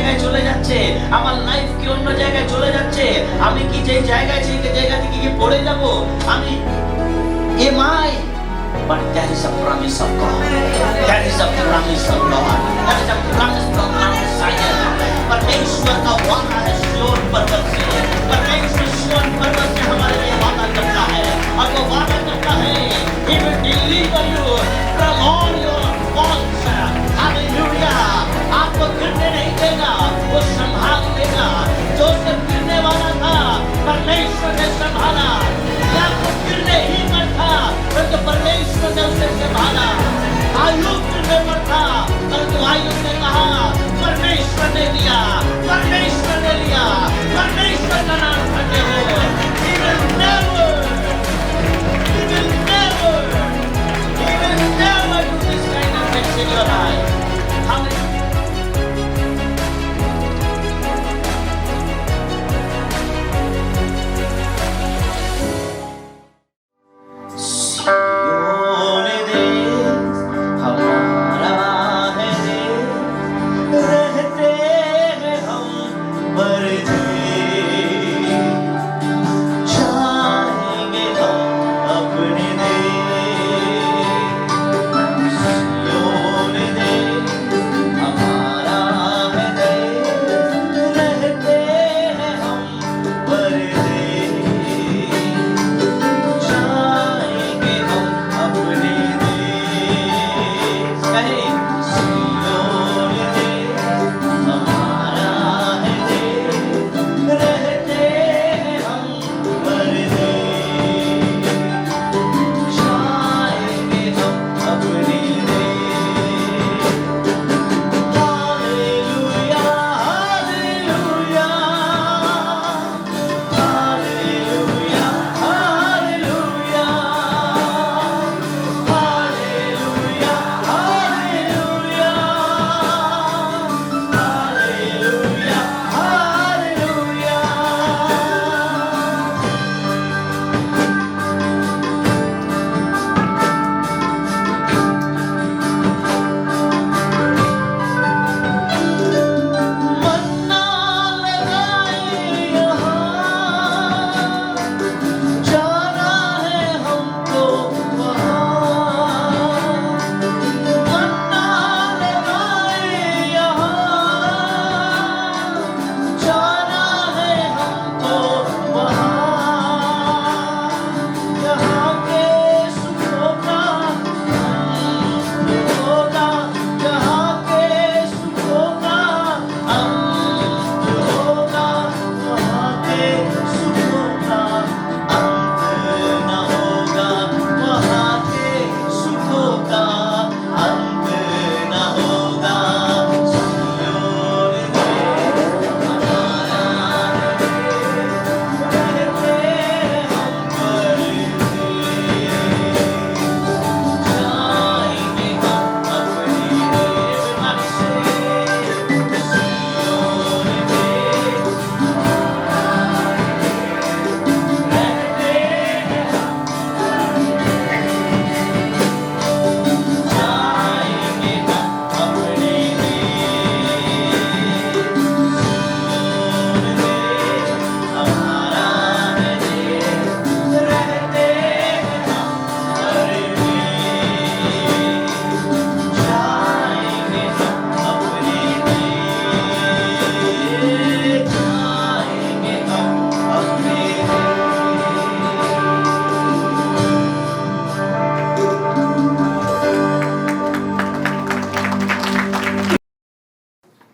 জায়গায় চলে যাচ্ছে, আমার লাইফ কি অন্য জায়গায় চলে যাচ্ছে, আমি কি যে জায়গায় সেই জায়গা থেকে কি পড়ে যাব, আমি MI but there is a promise of God. There is a promise of God. There is a promise from Mount Zion. परमेश्वर का वादा है श्योर पर्वत से, परमेश्वर श्योर पर्वत से हमारे लिए वादा करता है, और वो वादा करता है He will deliver you from all your faults. Hallelujah. आपको गिरने नहीं देगा, वो संभाल लेगा। जो सब गिरने वाला था परमेश्वर ने संभाला, या तो गिरने ही पर था परंतु परमेश्वर ने उसे संभाला। आयुब गिरने पर था परंतु आयुब ने कहा परमेश्वर ने लिया, परमेश्वर ने लिया, परमेश्वर का नाम धन्य हो। He will never do this kind of things in your life. Hallelujah.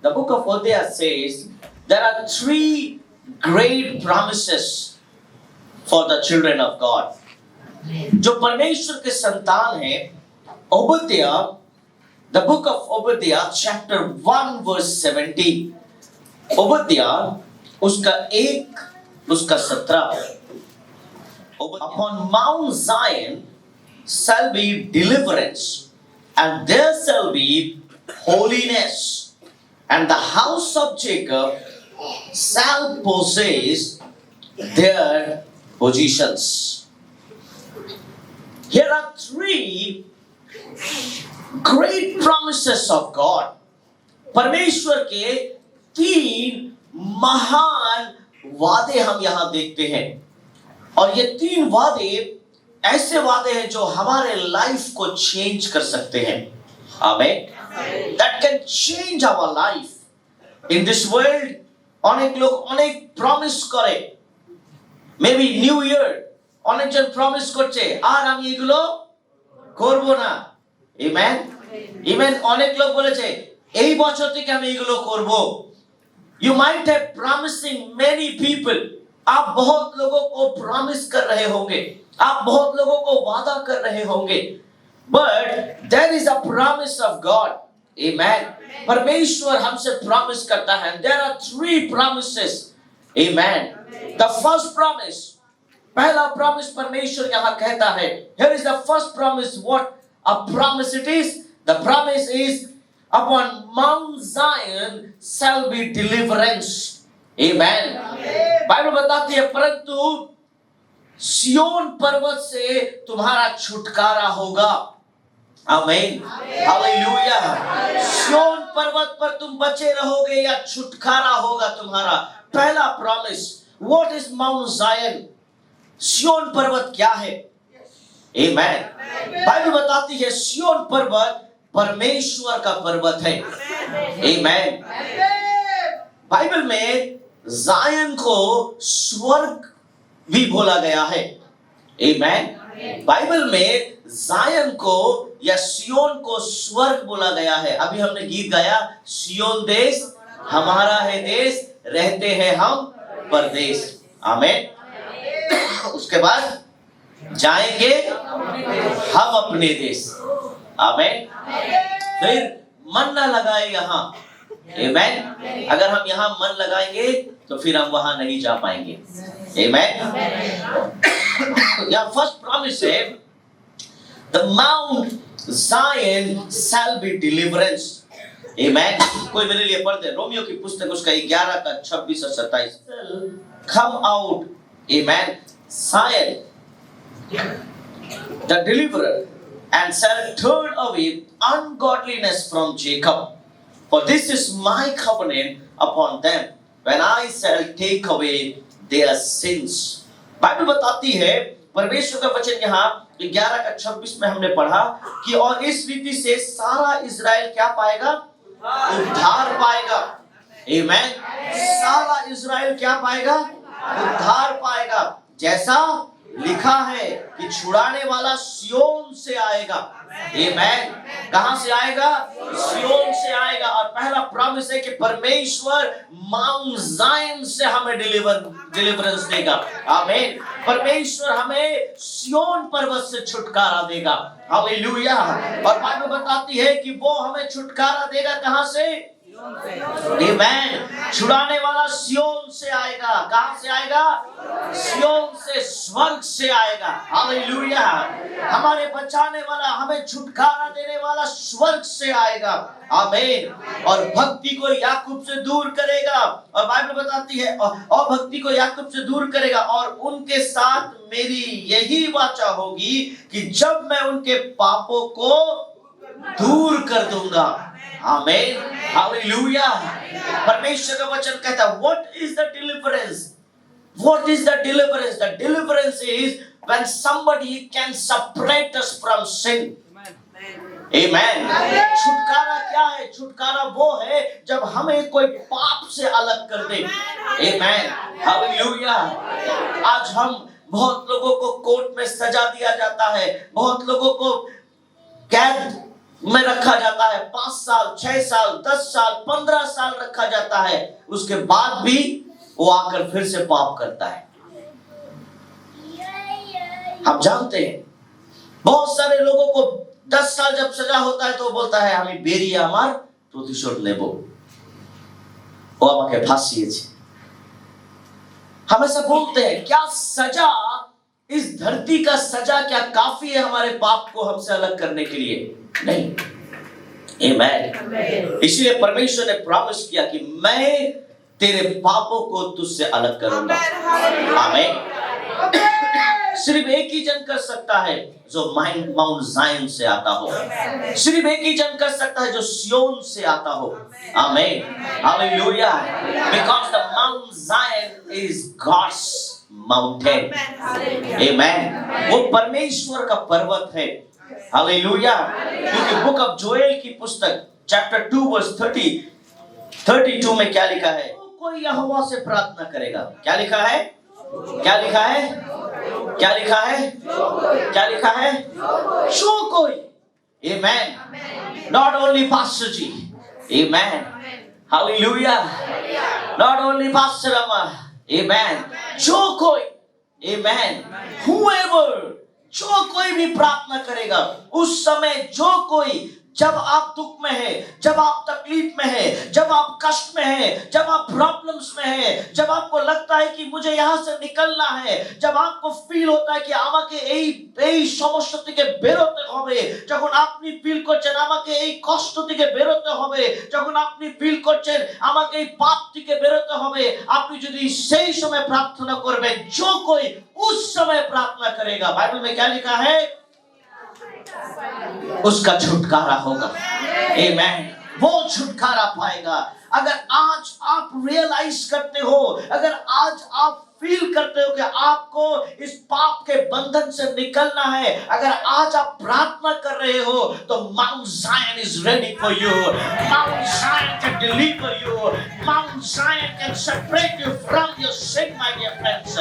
The book of Hosea says there are three great promises for the children of God. जो परमेश्वर के संतान हैं, Obadiah, the book of Obadiah, chapter 1 verse 17. Obadiah, उसका 17. Upon Mount Zion shall be deliverance, and there shall be holiness, and the house of Jacob shall possess their positions. Here are three great promises of God. परमेश्वर के तीन महान वादे हम यहां देखते हैं, और ये तीन वादे ऐसे वादे हैं जो हमारे लाइफ को चेंज कर सकते हैं। आमीन। That can change our life in this world। অনেক লোক অনেক প্রমিস করে, মেবি নিউ ইয়ার অনেকজন প্রমিস করছে আর আমি এগুলো করব না। আমেন। ইভেন অনেক লোক বলেছে এই বছর থেকে আমি এগুলো করব। You might have promising many people। आप बहुत लोगों को प्रॉमिस कर रहे होंगे, आप बहुत लोगों को वादा कर रहे होंगे, but there is a promise of God। Amen। परमेश्वर हमसे प्रॉमिस करता है। There are three promises। Amen। The first promise, पहला प्रॉमिस परमेश्वर यहाँ कहता है, here is the first promise। What a promise it is? The promise is upon Mount Zion shall be deliverance। Amen। Bible बताती है परंतु सियोन पर्वत से तुम्हारा छुटकारा होगा। आमीन। हालेलुया। सियोन पर्वत पर तुम बचे रहोगे या छुटकारा होगा तुम्हारा। पहला प्रॉमिस। व्हाट इज माउंट जायन? सियोन पर्वत क्या है? आमीन। बाइबल बताती है सियोन पर्वत परमेश्वर का पर्वत है। आमीन। बाइबल में जायन को स्वर्ग भी बोला गया है। आमीन। बाइबल में जायन को या सियोन को स्वर्ग बोला गया है। अभी हमने गीत गाया, सियोन देश हमारा है देश, रहते हैं हम परदेश। आमीन। उसके बाद जाएंगे हम अपने देश। आमीन। फिर मन ना लगाए यहाँ। आमीन। अगर हम यहाँ मन लगाएंगे तो फिर हम वहां नहीं जा पाएंगे। आमीन। या फर्स्ट प्रॉमिस है the Mount Zion shall be deliverance। Amen। कोई मेरे लिए पढ़ दे रोमियो की पुस्तक उसका 11 का 26 और 27। Come out। Amen। Zion the deliverer and shall turn away ungodliness from Jacob, for this is my covenant upon them when I shall take away their sins। Bible बताती है, परमेश्वर का वचन यहाँ 11 का 26 में हमने पढ़ा कि और इस रीति से सारा इज़राइल क्या पाएगा? उद्धार पाएगा। आमीन। सारा इज़राइल क्या पाएगा? उद्धार पाएगा। जैसा लिखा है कि छुड़ाने वाला सियोन से आएगा। आमीन। कहां से आएगा? सियोन से आएगा। और पहला प्रॉमिस है कि परमेश्वर माउंट जायन से हमें डिलीवरेंस देगा। आमीन। परमेश्वर हमें सियोन पर्वत से छुटकारा देगा। हालेलुया। और बाइबल बताती है कि वो हमें छुटकारा देगा कहां से? आमीन। छुड़ाने वाला सियोन से आएगा। कहां से आएगा? सियोन से, स्वर्ग से आएगा। हालेलुया। हमारे बचाने वाला, हमें छुटकारा देने वाला स्वर्ग से आएगा। आमीन। और भक्ति को याकूब से दूर करेगा। और बाइबल बताती है और भक्ति को याकूब से दूर करेगा और उनके साथ मेरी यही वाचा होगी कि जब मैं उनके पापों को दूर कर दूंगा। आमीन। हालेलुया। परमेश्वर का वचन कहता है what is the deliverance? What is the deliverance? The deliverance is when somebody can separate us from sin। Amen। छुटकारा क्या है? छुटकारा वो है जब हमें कोई पाप से अलग कर दे। Amen। हालेलुया। आज हम बहुत लोगों को कोर्ट में सजा दिया जाता है, बहुत लोगों को कैद में रखा जाता है, 5 साल 6 साल 10 साल 15 साल रखा जाता है। उसके बाद भी वो आकर फिर से पाप करता है। हम जानते हैं बहुत सारे लोगों को 10 साल जब सजा होता है तो बोलता है আমি বেরিয়ে আমার প্রতিশোধ নেব, ও আমাকে ফাঁসিয়েছে। हम ऐसा बोलते हैं। क्या सजा, इस धरती का सजा क्या काफी है हमारे पाप को हमसे अलग करने के लिए? नहीं। आमीन। इसलिए परमेश्वर ने प्रॉमिस किया कि मैं तेरे पापों को तुझसे अलग करूंगा। आमीन। सिर्फ एक ही जन कर सकता है जो माउंट जायन से आता हो। सिर्फ एक ही जन कर सकता है जो सियोन से आता हो। आमीन। Hallelujah. Because the Mount Zion is God's mountain. Amen. वो परमेश्वर का पर्वत है। हालेलुया। क्योंकि बुक ऑफ जोएल की पुस्तक चैप्टर 2 वर्स 32 में क्या लिखा है? कोई यहोवा से प्रार्थना करेगा। क्या लिखा है? क्या लिखा है? क्या लिखा है? क्या लिखा है? जो कोई। Amen. Not only Pastor Ji. Amen. Hallelujah. Not only Pastor Rama. Amen. जो कोई। Amen. Whoever. जो कोई भी प्रार्थना करेगा उस समय, जो कोई, जब आप दुख में है, जब आप तकलीफ में है, जब आप कष्ट में है, जब आप प्रॉब्लम्स में है, जब आपको लगता है कि मुझे यहाँ से निकलना है, जब आपको फील होता है कि আমাকে এই সমস্যা থেকে বেরোতে হবে, যখন আপনি ফিল করছেন আমাকে এই কষ্ট থেকে বেরোতে হবে, যখন আপনি ফিল করছেন আমাকে এই পাপ থেকে বেরোতে হবে, আপনি যদি সেই সময় প্রার্থনা করবেন, जो कोई उस समय प्रार्थना करेगा, बाइबल में क्या लिखा है? उसका छुटकारा होगा। आमीन। वो छुटकारा पाएगा। अगर आज आप रियलाइज करते हो, अगर आज आप फील करते हो कि आपको इस पाप के बंधन से निकलना है, अगर आज आप प्रार्थना कर रहे हो, तो Mount Zion is ready for you. Mount Zion can deliver you. Mount Zion can separate you from your sin, my dear friends.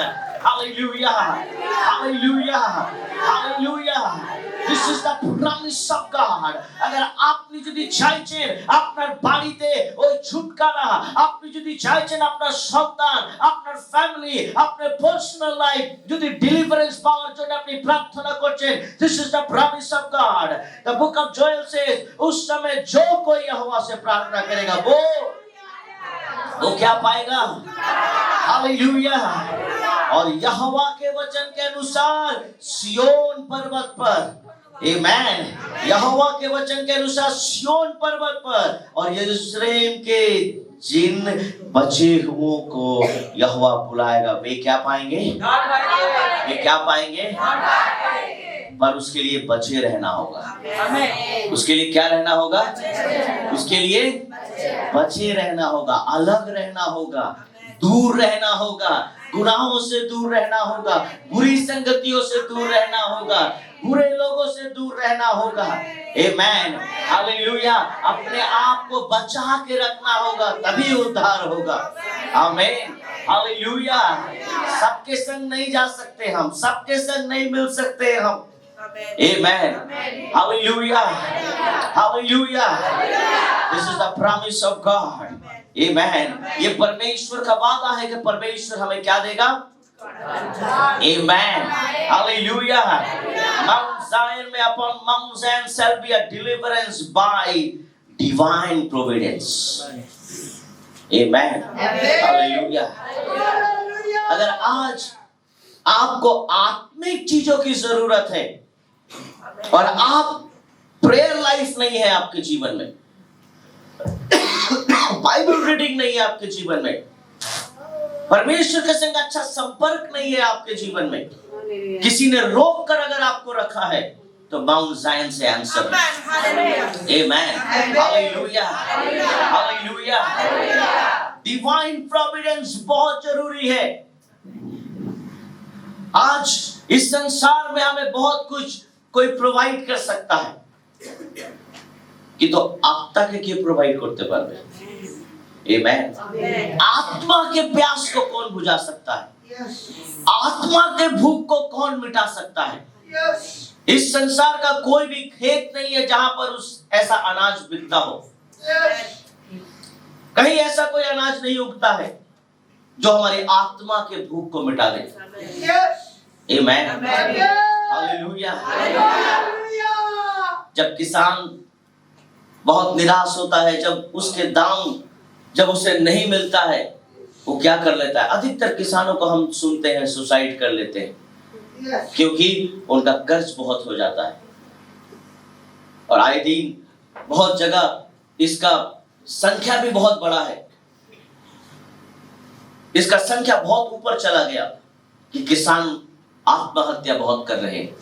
Hallelujah. Hallelujah. Hallelujah. This is the promise of God. अगर आपने যদি চাইছেন আপনার বাড়িতে ওই ছুটকারা, আপনি যদি চাইছেন আপনার সন্তান, আপনার ফ্যামিলি, আপনার পার্সোনাল লাইফ যদি ডেলিভারেন্স পাওয়ার জন্য আপনি প্রার্থনা করছেন, this is the promise of God. The book of Joel says, उस समय जो कोई यहोवा से प्रार्थना करेगा वो क्या पाएगा? हालेलुया। और यहोवा के वचन के अनुसार सियोन पर्वत पर, आमीन, यहोवा के वचन के अनुसार सियोन पर्वत पर और यरूशलेम के जिन बचे हुओं को यहोवा बुलाएगा, वे क्या पाएंगे? वे क्या पाएंगे? पर उसके लिए बचे रहना होगा। उसके लिए क्या रहना होगा? उसके लिए बचे रहना होगा, अलग रहना होगा, दूर रहना होगा, गुनाहों से दूर रहना होगा, बुरी संगतियों से दूर रहना होगा, बुरे लोगों से दूर रहना होगा। आमीन। हालेलुया। अपने आप को बचा के रखना होगा, तभी उद्धार होगा। आमीन। हालेलुया। सबके संग नहीं जा सकते हम, सबके संग नहीं मिल सकते हम। आमीन। Hallelujah. Hallelujah. This is the promise of God. Amen. ये परमेश्वर का वादा है कि परमेश्वर हमें क्या देगा? Amen. Hallelujah. Mount Zion में upon Mount Zion shall be a deliverance by divine providence. Amen. Hallelujah. अगर आज आपको आत्मिक चीजों की जरूरत है और आप प्रेयर लाइफ नहीं है आपके जीवन में, बाइबल रीडिंग नहीं है आपके जीवन में, परमेश्वर के संग अच्छा संपर्क नहीं है आपके जीवन में, किसी ने रोक कर अगर आपको रखा है, तो माउंट जायन से आंसर है। आमीन। हालेलुया। हालेलुया। डिवाइन प्रोविडेंस बहुत जरूरी है। आज इस संसार में हमें बहुत कुछ कोई प्रोवाइड कर सकता है, কিন্তু আত্মাকে কে প্রোভাইড করতে পারবে? आमीन। आत्मा के प्यास को कौन बुझा सकता है? आत्मा के भूख को कौन मिटा सकता है? इस संसार का कोई भी खेत नहीं है जहां पर उस ऐसा अनाज बिकता हो। कहीं ऐसा कोई अनाज नहीं उगता है जो हमारी आत्मा के भूख को मिटा दे। आमीन। हालेलुया। जब किसान बहुत निराश होता है, जब उसके दाम जब उसे नहीं मिलता है, वो क्या कर लेता है? अधिकतर किसानों को हम सुनते हैं सुसाइड कर लेते हैं, क्योंकि उनका कर्ज बहुत हो जाता है। और आए दिन बहुत जगह इसका संख्या भी बहुत बड़ा है। इसका संख्या बहुत ऊपर चला गया कि किसान आत्महत्या बहुत कर रहे हैं।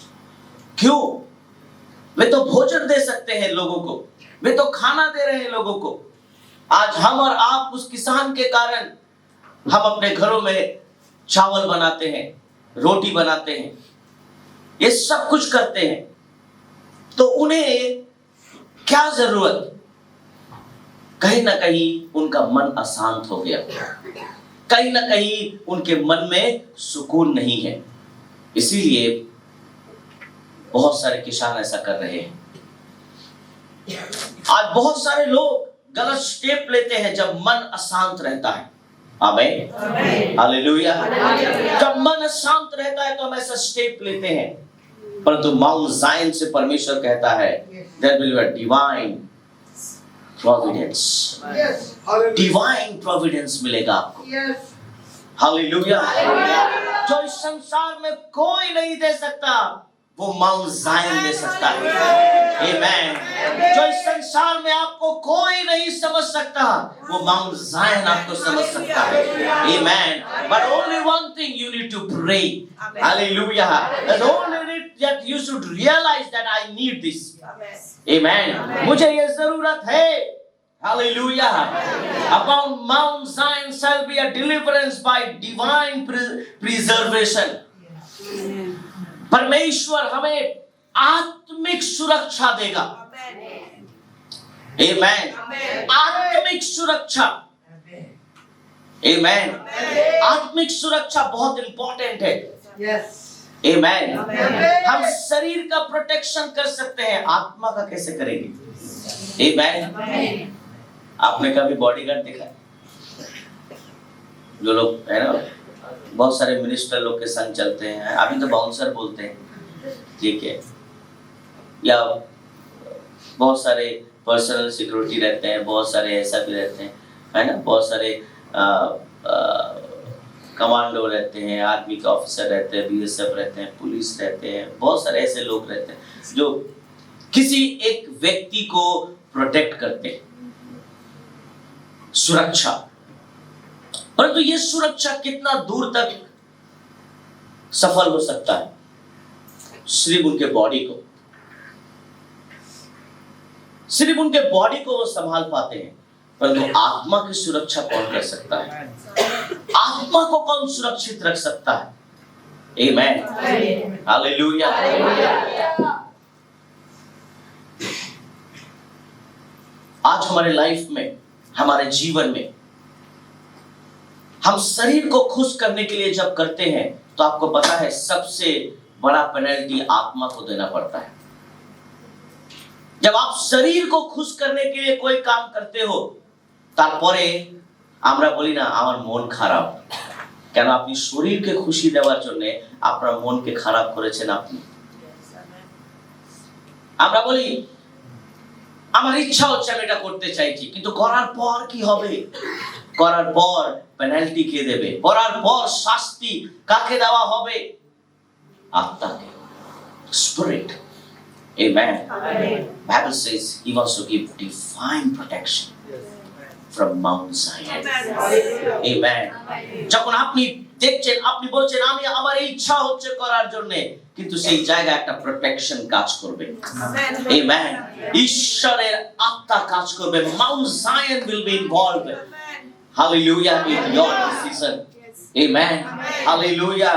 क्यों? वे तो भोजन दे सकते हैं लोगों को, वे तो खाना दे रहे हैं लोगों को। आज हम और आप उस किसान के कारण हम अपने घरों में चावल बनाते हैं, रोटी बनाते हैं, ये सब कुछ करते हैं। तो उन्हें क्या जरूरत? कहीं ना कहीं उनका मन अशांत हो गया, कहीं ना कहीं उनके मन में सुकून नहीं है। इसीलिए बहुत सारे किसान ऐसा कर रहे हैं। आज बहुत सारे लोग गलत स्टेप लेते हैं जब मन अशांत रहता है। आमीन, हालेलुया। जब मन अशांत रहता है तो हम ऐसा स्टेप लेते हैं, परंतु माउंट ज़ायन से परमेश्वर कहता है there will be a divine providence, divine providence मिलेगा आपको। हालेलुया। जो इस संसार में कोई नहीं दे सकता वो माउंट ज़ायन दे सकता है। आमीन। जो इस संसार में आपको कोई नहीं समझ सकता वो माउंट ज़ायन आपको समझ सकता है। आमीन। But only one thing you need to pray. Hallelujah. That's only that you should realize that I need this. Amen. मुझे ये जरूरत है। Hallelujah. Upon Mount Zion shall be a deliverance by divine preservation. परमेश्वर हमें आत्मिक सुरक्षा देगा। आमेन। आत्मिक सुरक्षा। आमेन। आत्मिक सुरक्षा बहुत इंपॉर्टेंट है। आमेन। हम शरीर का प्रोटेक्शन कर सकते हैं, आत्मा का कैसे करेंगे? आमेन। आपने कभी बॉडीगार्ड देखा? जो लोग है ना, बहुत सारे मिनिस्टर लोग के संग चलते हैं, अभी तो बाउंसर बोलते हैं, ठीक है, या बहुत सारे पर्सनल सिक्योरिटी रहते हैं, बहुत सारे ऐसा भी रहते हैं, है ना, बहुत सारे कमांडो रहते हैं, आर्मी के ऑफिसर रहते हैं, बीएसएफ रहते हैं, पुलिस रहते हैं, बहुत सारे ऐसे लोग रहते हैं जो किसी एक व्यक्ति को प्रोटेक्ट करते हैं, सुरक्षा। परंतु ये सुरक्षा कितना दूर तक सफल हो सकता है? सिर्फ उनके बॉडी को, सिर्फ उनके बॉडी को वो संभाल पाते हैं, परंतु आत्मा की सुरक्षा कौन कर सकता है? आत्मा को कौन सुरक्षित रख सकता है? Amen, hallelujah. आज हमारे लाइफ में, हमारे जीवन में हम शरीर को खुश करने के लिए जब करते हैं तो आपको पता है सबसे बड़ा पेनल्टी आत्मा को देना पड़ता है। जब आप शरीर को खुश करने के लिए कोई काम करते हो, তারপরে আমরা বলি না আমার মন খারাপ, কেন? আপনি শরীরকে খুশি দেওয়ার জন্য আপনার মনকে খারাপ করেছেন আপনি। আমরা বলি আমার ইচ্ছা হচ্ছে আমি এটা করতে চাইছি, কিন্তু করার পর কি হবে? করার পর পেনাল্টি কে দেবে? করার পর শাস্তি কাকে দেওয়া হবে? আত্মাকে, spirit. Amen. Bible says he wants to give divine protection from Mount Zion. Amen. যখন আপনি দেখছেন, আপনি বলছেন আমি আমার এই ইচ্ছা হচ্ছে করার জন্য, কিন্তু সেই জায়গায় একটা প্রোটেকশন কাজ করবে। Amen. ঈশ্বরের আত্মা কাজ করবে। Mount Zion will be involved. Hallelujah in your decision. Amen. Hallelujah.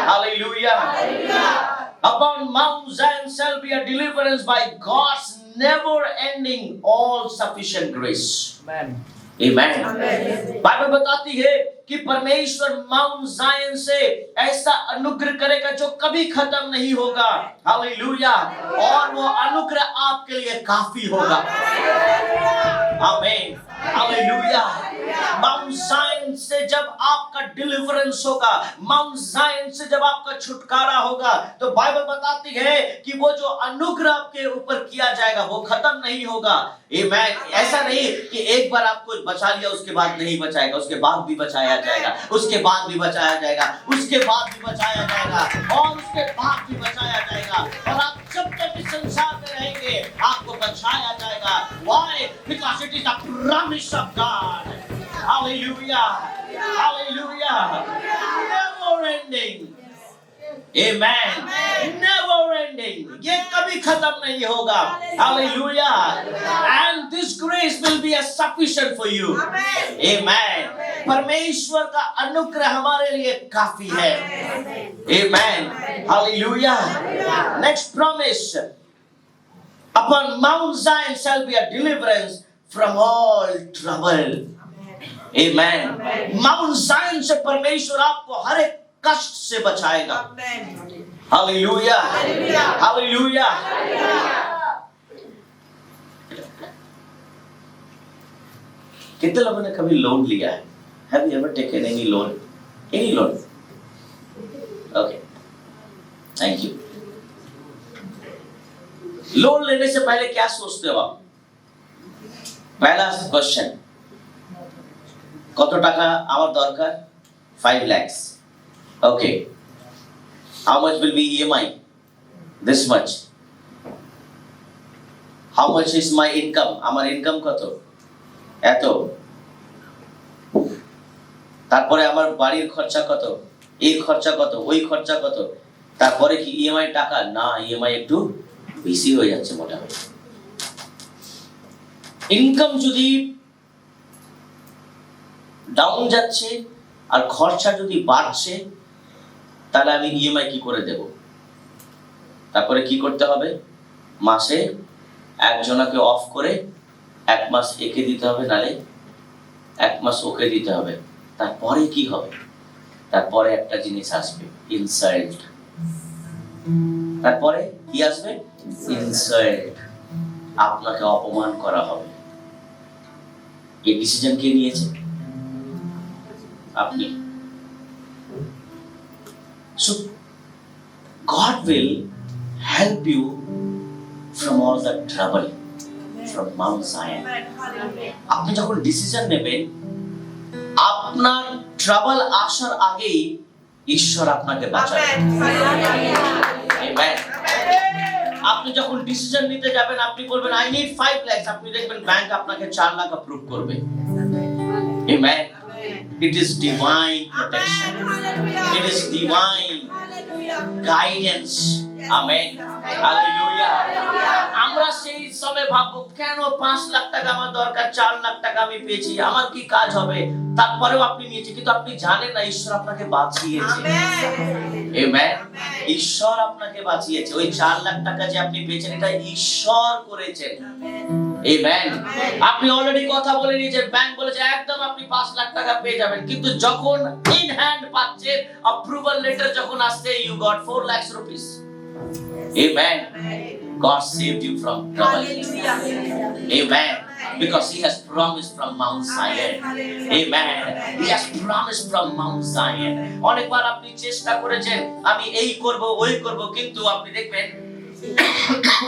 Hallelujah. Upon Mount Zion shall be a deliverance by God's never-ending, all-sufficient grace. Amen. Amen. Bible बताती है कि परमेश्वर माउंट ज़ायन से ऐसा अनुग्रह करेगा जो कभी खत्म नहीं होगा। हालेलुया। और वो अनुग्रह आपके लिए काफी होगा। आमीन, हालेलुया। माउंट ज़ायन से जब आपका डिलीवरेंस होगा, माउंट ज़ायन से जब आपका छुटकारा होगा, तो बाइबल बताती है कि वो जो अनुग्रह आपके ऊपर किया जाएगा वो खत्म नहीं होगा। आमीन। ऐसा नहीं कि एक बार आपको बचा लिया उसके बाद नहीं बचाएगा, उसके बाद भी बचाया जाएगा, उसके बाद भी बचाया जाएगा, उसके बाद भी बचाया जाएगा, और उसके बाद भी बचाया जाएगा, और आप जब तक इस संसार में रहेंगे आपको बचाया जाएगा। Why? Because it is a promise of God. Hallelujah. Hallelujah. Never ending. Amen. Never ending. ये कभी खत्म नहीं होगा. Hallelujah. And this grace will be sufficient for you. Amen. परमेश्वर का अनुग्रह हमारे लिए काफी है. Amen. Hallelujah. Next promise. Upon Mount Zion shall be a deliverance from all trouble. Amen. Mount Zion से परमेश्वर आपको हर एक कष्ट से बचाएगा. Hallelujah. Hallelujah. कितने लोगों ने कभी लोन लिया है? Have you ever taken any loan? Any loan? Okay. Thank you. Loan लेने से पहले क्या सोचते हो आप? पहला क्वेश्चन, কত টাকা আমার দরকার? 5 lakhs. Okay. How much will be EMI? This much. How much is my income? আমার ইনকাম কত? এত. তারপরে আমার বাড়ির খরচা কত? এই খরচা কত? ওই খরচা কত? তারপরে কি EMI টাকা? না, EMI একটু বেশি হয়ে যাচ্ছে মোটামুটি। ইনকাম যদি ডাউন যাচ্ছে আর খরচা যদি বাড়ছে, তাহলে আমি ইএমআই কি করে দেব? তারপরে কি করতে হবে? মাসে একজনকে অফ করে 1 মাস একে দিতে হবে, নালে 1 মাস ওকে দিতে হবে। তারপরে কি হবে? তারপরে একটা জিনিস আসবে, ইনসাল্ট। তারপরে কি আসবে? ইনসাল্ট। আপনাকে অপমান করা হবে। এই ডিসিশন কে নিয়েছে? আপনি। So God will help you from all the trouble from Mount Zion. আপনি যখন ডিসিশন নেবেন, আপনার ট্রাবল আসার আগেই ঈশ্বর আপনাকে বাঁচাবে। আমেন। আপনি যখন ডিসিশন নিতে যাবেন, আপনি বলবেন I need 5 lakhs, আপনি দেখবেন ব্যাংক আপনাকে 4 লাখ অ্যাপ্রুভ করবে। Amen. It is divine protection. It is divine guidance. Amen. Hallelujah. আমরা সেই সময় ভাববো, কেন 5 লাখ টাকা আমার দরকার, 4 লাখ টাকা আমি পেয়েছি, আমার কি কাজ হবে? তারপরেও আপনি নিয়েছেন, কিন্তু আপনি জানেন না ঈশ্বর আপনাকে বাঁচিয়েছে। আমেন। ঈশ্বর আপনাকে বাঁচিয়েছে। ওই 4 লাখ টাকা যে আপনি পেয়েছেন, এটা ঈশ্বর করেছেন। আমেন। আপনি অলরেডি কথা বলে নিয়েছেন, ব্যাংক বলেছে একদম আপনি 5 লাখ টাকা পেয়ে যাবেন, কিন্তু যখন ইন হ্যান্ড পাচ্ছেন, অ্যাপ্রুভাল লেটার যখন আসছে, you got 4 lakhs rupees. Amen. God saved you from trouble. Amen. Because He has promised from Mount Zion. Amen. He has promised from Mount Zion. অনেকবার আপনি চেষ্টা করেছেন, আমি এই করব ওই করব, কিন্তু আপনি দেখবেন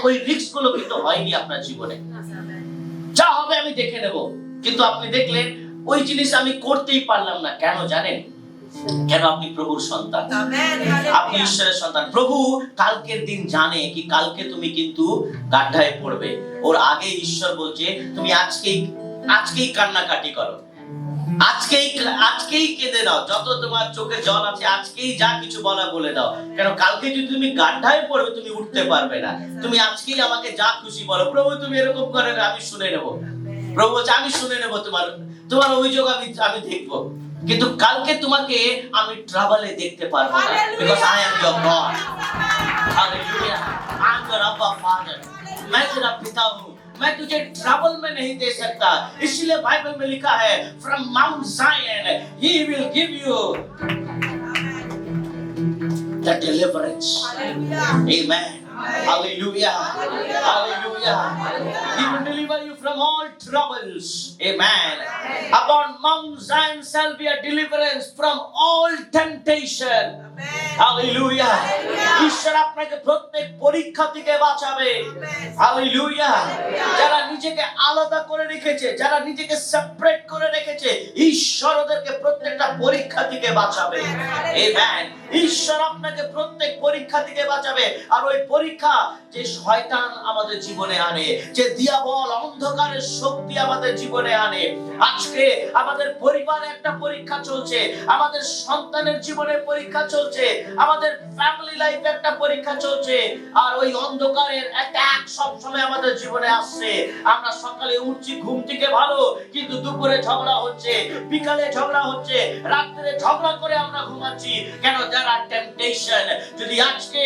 ওই রিস্ক গুলো কিন্তু হয়নি আপনার জীবনে। যা হবে আমি দেখে নেব, কিন্তু আপনি দেখলেন ওই জিনিস আমি করতেই পারলাম না। কেন জানেন? কেন? আপনি প্রভুর সন্তান। আপনি ঈশ্বরের সন্তান। প্রভু কালকের দিন জানে কি কালকে তুমি কিন্তু গাড্ডায় পড়বে। ওর আগে ঈশ্বর বলছে তুমি আজকেই কান্নাকাটি করো, আজকেই কেঁদে দাও, যত তোমার চোখে জল আছে আজকেই যা কিছু বলা বলে দাও। কেন? কালকে যদি তুমি গাড্ডায় পড়বে, তুমি উঠতে পারবে না। তুমি আজকেই আমাকে যা খুশি বলো, প্রভু তুমি এরকম করে আমি শুনে নেব। প্রভু বলছে আমি শুনে নেব, তোমার অভিযোগ আমি দেখবো, কিন্তু কালকে তোমাকে আমি ট্রাবলে দেখতে পারবো না। Because I am your God. Hallelujah. I am your Abba Father. मैं तेरा पिता हूँ, मैं तुझे ट्रबल में नहीं दे सकता। इसलिए बाइबल में लिखा है from Mount Zion He will give you the deliverance. Amen. Hallelujah. Hallelujah. He will deliver you from all troubles. Amen. Upon Mount Zion shall be a deliverance from all temptation. Hallelujah. ঈশ্বর আপনাকে প্রত্যেক পরীক্ষা থেকে বাঁচাবে। Hallelujah. যারা নিজেকে আলাদা করে রেখেছে, যারা নিজেকে সেপারেট করে রেখেছে, ঈশ্বর ওদেরকে প্রত্যেকটা পরীক্ষা থেকে বাঁচাবে। Amen. ঈশ্বর আপনাকে প্রত্যেক পরীক্ষা থেকে বাঁচাবে। আর ওই পরীক্ষা যে শয়তান আমাদের জীবনে আনে, যে দিয়াবল অন্ধকারের শক্তি আমাদের জীবনে আনে, আজকে আমাদের পরিবারে একটা পরীক্ষা চলছে, আমাদের সন্তানের জীবনে পরীক্ষা চলছে, আমাদের ফ্যামিলি লাইফে একটা পরীক্ষা চলছে, আর ওই অন্ধকারের অ্যাটাক সব সময় আমাদের জীবনে আসছে। আমরা সকালে উঠছি ঘুম থেকে ভালো, কিন্তু দুপুরে ঝগড়া হচ্ছে, বিকালে ঝগড়া হচ্ছে, রাত্রে ঝগড়া করে আমরা ঘুমাচ্ছি। কেন? there are temptation। যদি আজকে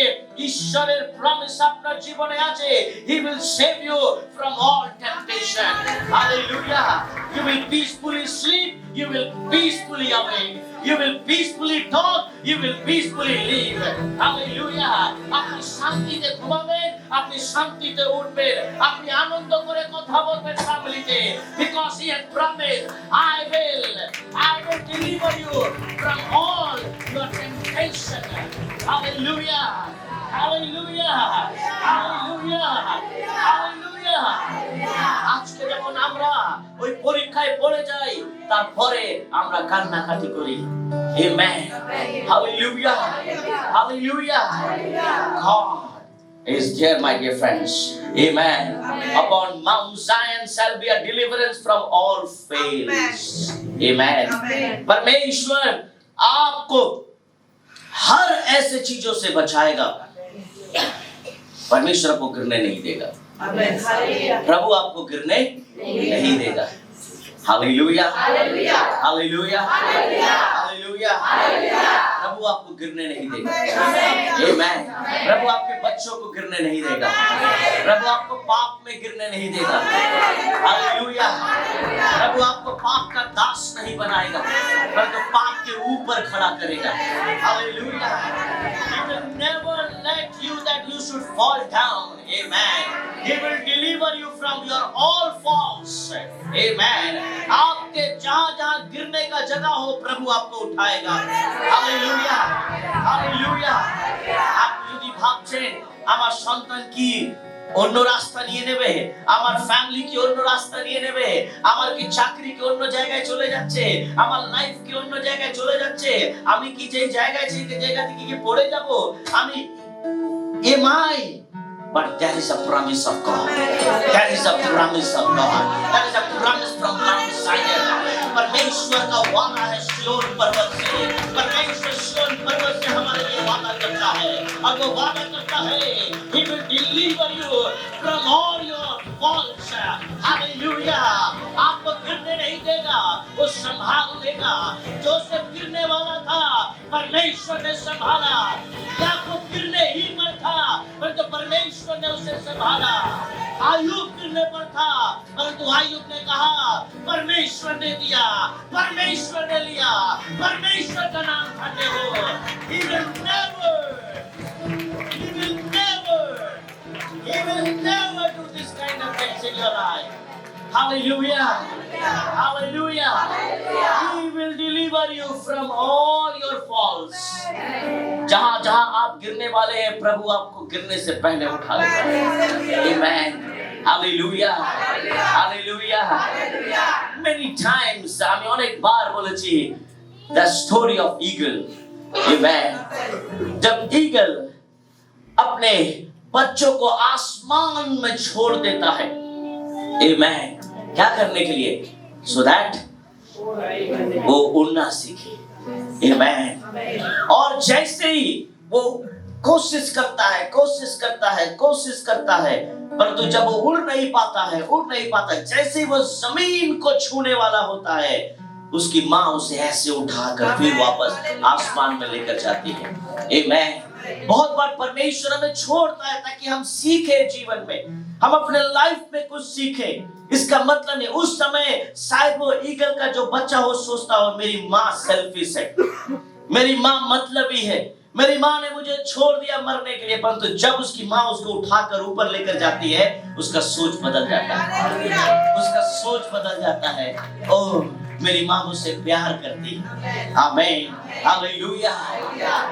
ঈশ্বরের প্রমিস আপনার জীবনে আছে, he will save you from all temptation। hallelujah। you will peacefully sleep, you will peacefully awake, you will peacefully talk, you will peacefully live। hallelujah। আপনি শান্তিতে ঘুমাবেন, আপনি শান্তিতে উঠবেন, আপনি আনন্দ করে কথা বলবেন ফ্যামিলিতে, because he has promised I will deliver you from all your temptation। hallelujah। hallelujah। hallelujah। hallelujah। আজকে যখন আমরা ওই পরীক্ষায় পড়ে যাই, তারপরে আমরা কান্নাকাটি করি। amen। hallelujah। hallelujah। God is there, my dear friends। amen। upon Mount Zion shall be a deliverance from all fails। amen। परमेश्वर आपको हर ऐसे चीजों से बचाएगा, परमेश्वर आपको गिरने नहीं देगा। प्रभु आपको गिरने नहीं देगा। हालेलुया। हालेलुया। हालेलुया। हालेलुया। प्रभु आपको गिरने नहीं देगा। आमेन। प्रभु आपके बच्चों को गिरने नहीं देगा। प्रभु आपको पाप में गिरने नहीं देगा। हालेलुया। प्रभु आपको पाप का दास नहीं बनाएगा, परंतु पाप के ऊपर खड़ा करेगा। Hallelujah. He will never let you that you should fall down। Amen। He will deliver you from your all faults। Amen। आपके जहाँ गिरने का जगह हो, प्रभु आपको उठाएगा। हालेलुया। हालेलुया। आप যদি ভাবছেন আমার সন্তান কি অন্য রাস্তা নিয়ে নেবে, আমার ফ্যামিলি কি অন্য রাস্তা নিয়ে নেবে, আমার কি চাকরি কি অন্য জায়গায় চলে যাচ্ছে, আমার লাইফ কি অন্য জায়গায় চলে যাচ্ছে, আমি কি যে জায়গায় সেই জায়গা থেকে কি পড়ে যাব, আমি MI But there is a promise of God। There is a promise of God। There is a promise from Mount Zion। परमेश्वर का वादा है सिय्योन पर्वत से। परमेश्वर सिय्योन पर्वत से हमारे लिए वादा करता है, और वो वादा करता है He will deliver you from all your faults। Hallelujah। आपको गिरने नहीं देगा, वो संभाल लेगा। जोसेफ गिरने वाला था, परमेश्वर ने संभाला। याकूब गिरने ही पर था, परंतु परमेश्वर ने उसे संभाला। आयुब गिरने पर था, परंतु आयुब ने कहा परमेश्वर ने दिया, परमेश्वर ने लिया, परमेश्वर का नाम धन्य हो। He will never do this kind of things in your life। Hallelujah। Hallelujah। He will deliver you from all your faults। जहाँ जहाँ आप गिरने वाले हैं, प्रभु आपको गिरने से पहले उठा लेगा। Amen। Hallelujah। Hallelujah। Many times আমি অনেক বার বলেছি the story of eagle। Amen। जब ईगल अपने बच्चों को आसमान में छोड़ देता है, Amen, क्या करने के लिए? So that वो उड़ना सीखे। Amen। और जैसे ही वो कोशिश करता है, परंतु जब वो उड़ नहीं पाता, जैसे ही वो जमीन को छूने वाला होता है, उसकी माँ उसे ऐसे उठाकर फिर वापस आसमान में लेकर जाती है। Amen। बहुत बार परमेश्वर हमें छोड़ता है ताकि हम सीखे, जीवन में हम अपने लाइफ में कुछ सीखें। इसका मतलब नहीं उस समय शायद वो ईगल का जो बच्चा हो सोचता हो मेरी माँ सेल्फिश है, मेरी माँ मतलबी है, मेरी माँ ने मुझे छोड़ दिया मरने के लिए। परंतु जब उसकी माँ उसको उठाकर ऊपर लेकर जाती है, उसका सोच बदल जाता है। ओह मेरी माँ मुझसे प्यार करती है। आमीन, हालेलुया।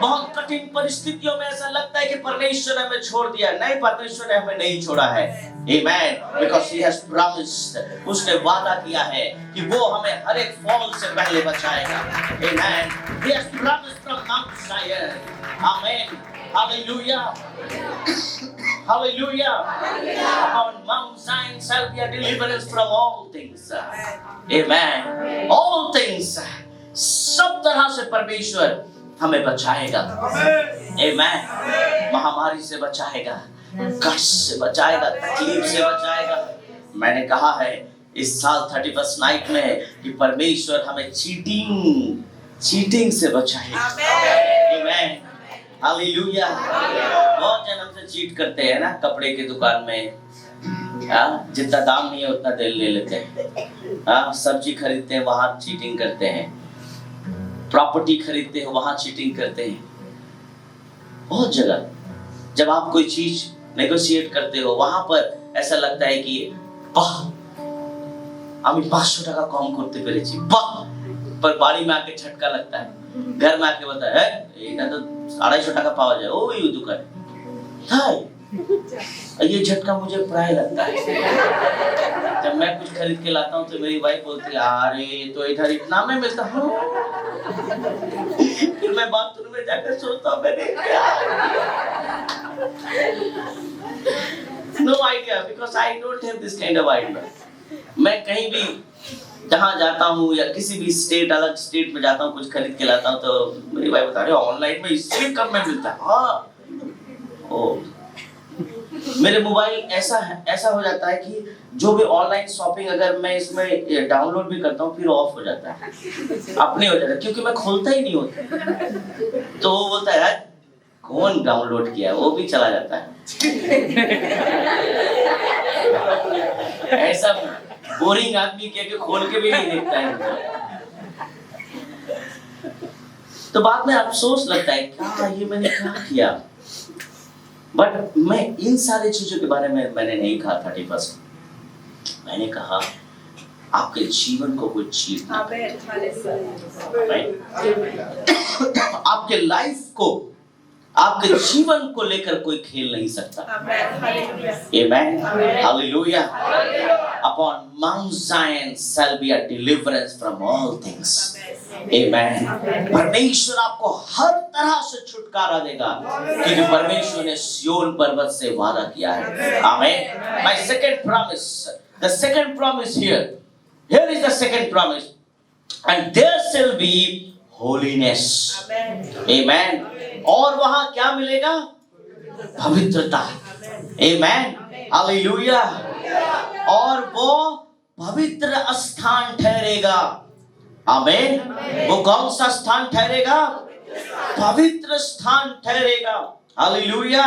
बहुत कठिन परिस्थितियों में ऐसा लगता है कि परमेश्वर ने हमें छोड़ दिया। नहीं, परमेश्वर ने हमें नहीं छोड़ा है। Amen, because he has promised, उसने वादा किया है कि वो हमें हर एक फॉल से पहले बचाएगा। Amen, he has promised from Mount Zion. Amen, hallelujah, hallelujah. On Mount Zion shall be a deliverance from all things. Amen, all things. सब तरह से परमेश्वर हमें बचाएगा। Amen, महामारी से बचाएगा, कष्ट से बचाएगा, तकलीफ से बचाएगा। मैंने कहा है इस साल 31st नाइट में कि परमेश्वर हमें चीटिंग से बचाएगा। आमीन, हालेलुया। बहुत जन हमसे चीट करते हैं ना, कपड़े की दुकान में जितना दाम नहीं है उतना दे ले लेते हैं। सब्जी खरीदते हैं वहां चीटिंग करते हैं, प्रॉपर्टी खरीदते हैं वहां चीटिंग करते हैं। बहुत जगह जब आप कोई चीज नेगोशिएट करते हो वहां पर ऐसा लगता है कि বাহ আমি 500 টাকা কম করতে পেরেছি, বাহ। पर बाड़ी में आके झटका लगता है, घर में आके बता है এটা তো 250 টাকা पावा जाए ওই दुकान है। ये झटका मुझे प्राय लगता है। जब मैं कुछ खरीद के लाता हूँ तो मेरी वाइफ बोलती है अरे तो इधर इतना में मिलता है। फिर मैं बाथरूम में जाकर सोचता हूँ मैंने No idea, because I don't have this kind of idea. मैं कहीं भी जहाँ जाता हूँ या किसी भी अलग स्टेट में जाता हूँ कुछ खरीद के लाता हूँ तो मेरी वाइफ बता रही है ऑनलाइन में इससे कम में मिलता है। हाँ, ओ मेरे मोबाइल ऐसा हो जाता है कि जो भी ऑनलाइन शॉपिंग अगर मैं इसमें डाउनलोड भी करता हूँ फिर ऑफ हो जाता है, अपने हो जाता है, क्योंकि मैं खोलता ही नहीं होता। तो वो बोलता है कौन डाउनलोड किया, वो भी चला जाता है। ऐसा बोरिंग आदमी के खोल के भी नहीं देखता है। तो बाद में अफसोस लगता है क्या ये मैंने क्या किया। बट मैं इन सारी चीजों के बारे में मैंने नहीं कहा 31st। मैंने कहा आपके जीवन को कोई चीट ना करे, आपके लाइफ को, आपके जीवन को लेकर कोई खेल नहीं सकता। Amen, hallelujah. Upon Mount Zion shall be a deliverance from all things. Amen. परमेश्वर आपको हर तरह से छुटकारा देगा क्योंकि परमेश्वर ने सिय्योन पर्वत से वादा किया है। Amen. My second promise, the second promise here is the second promise, and there shall be holiness. Amen. और वहां क्या मिलेगा? पवित्रता। Amen, hallelujah. और वो पवित्र स्थान ठहरेगा। आमीन। वो कौन सा स्थान ठहरेगा? पवित्र स्थान ठहरेगा। Hallelujah,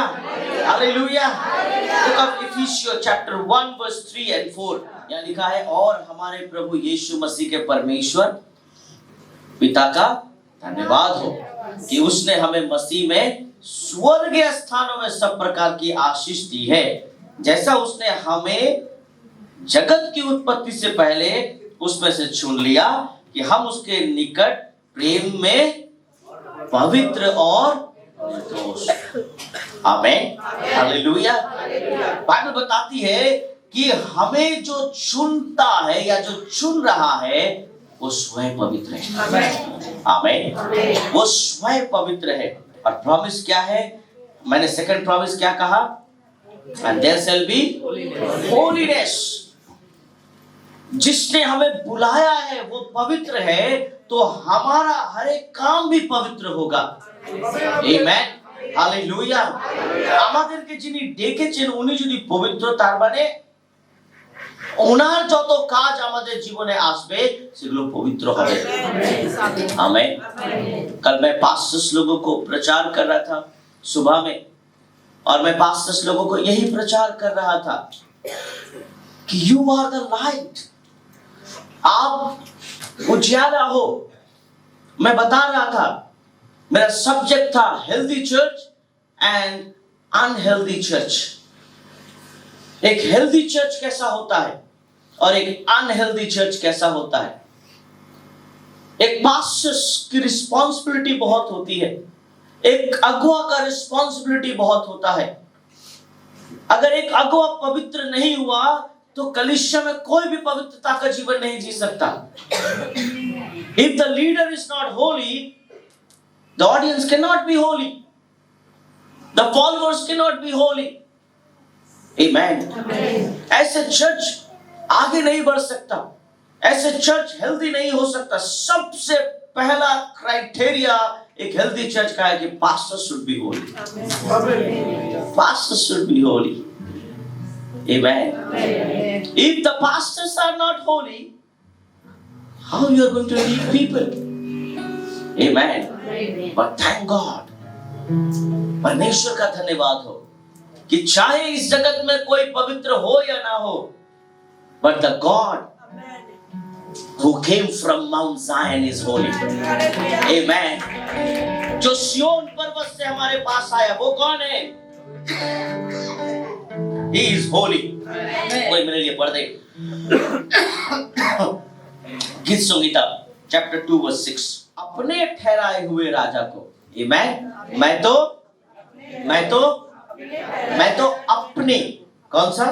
hallelujah. Book of Ephesians chapter 1 verse 3 and 4 यहाँ लिखा है और हमारे प्रभु यीशु मसीह के परमेश्वर पिता का धन्यवाद हो कि उसने हमें मसीह में स्वर्गीय स्थानों में सब प्रकार की आशीष दी है, जैसा उसने हमें जगत की उत्पत्ति से पहले उसमें से चुन लिया कि हम उसके निकट प्रेम में पवित्र और निर्दोष। आमीन, हालेलुया। बाइबल बताती है कि हमें जो चुनता है या जो चुन रहा है वो स्वयं पवित्र है। आमीन, वो स्वयं पवित्र है। और प्रॉमिस क्या है? मैंने सेकंड प्रॉमिस क्या कहा? And there shall be holiness. जिसने हमें बुलाया है वो पवित्र है तो हमारा हर एक काम भी पवित्र होगा। आमीन, हालेलुया। আমাদেরকে যিনি ডেকেছেন উনি যদি পবিত্র তার মানে ওনার যত কাজ আমাদের জীবনে আসবে সেগুলো পবিত্র হবে। आमीन। कल मैं 500 लोगों को प्रचार कर रहा था सुबह में और मैं 500 लोगों को यही प्रचार कर रहा था कि यू आर द लाइट, आप उजियारा हो। मैं बता रहा था, मेरा सब्जेक्ट था healthy church and unhealthy church. एक हेल्दी चर्च कैसा होता है और एक अनहेल्दी चर्च कैसा होता है। एक पास्टर्स की रिस्पॉन्सिबिलिटी बहुत होती है, एक अगुआ का रिस्पॉन्सिबिलिटी बहुत होता है। अगर एक अगुआ पवित्र नहीं हुआ तो कलीसिया में कोई भी पवित्रता का जीवन नहीं जी सकता। If the leader is not holy, the audience cannot be holy. The followers cannot be holy. Amen. ऐसे चर्च आगे नहीं बढ़ सकता, ऐसे चर्च हेल्दी नहीं हो सकता। सबसे पहला क्राइटेरिया एक हेल्दी चर्च का है कि pastor should be Holi. Pastor should be Holi. Amen. If the pastors are not holy, how you are going to lead people? Amen. But thank God, परमेश्वर का धन्यवाद हो कि चाहे इस जगत में कोई पवित्र हो या ना हो, but the God who came from Mount Zion is holy. Amen. जो सियोन पर्वत से हमारे पास आया वो कौन है? He is holy. कोई मेरे लिए पढ़ दे गीत संगीता चैप्टर 2 वर्स 6। अपने ठहराए हुए राजा को, Amen. मैं तो अपने, कौन सा?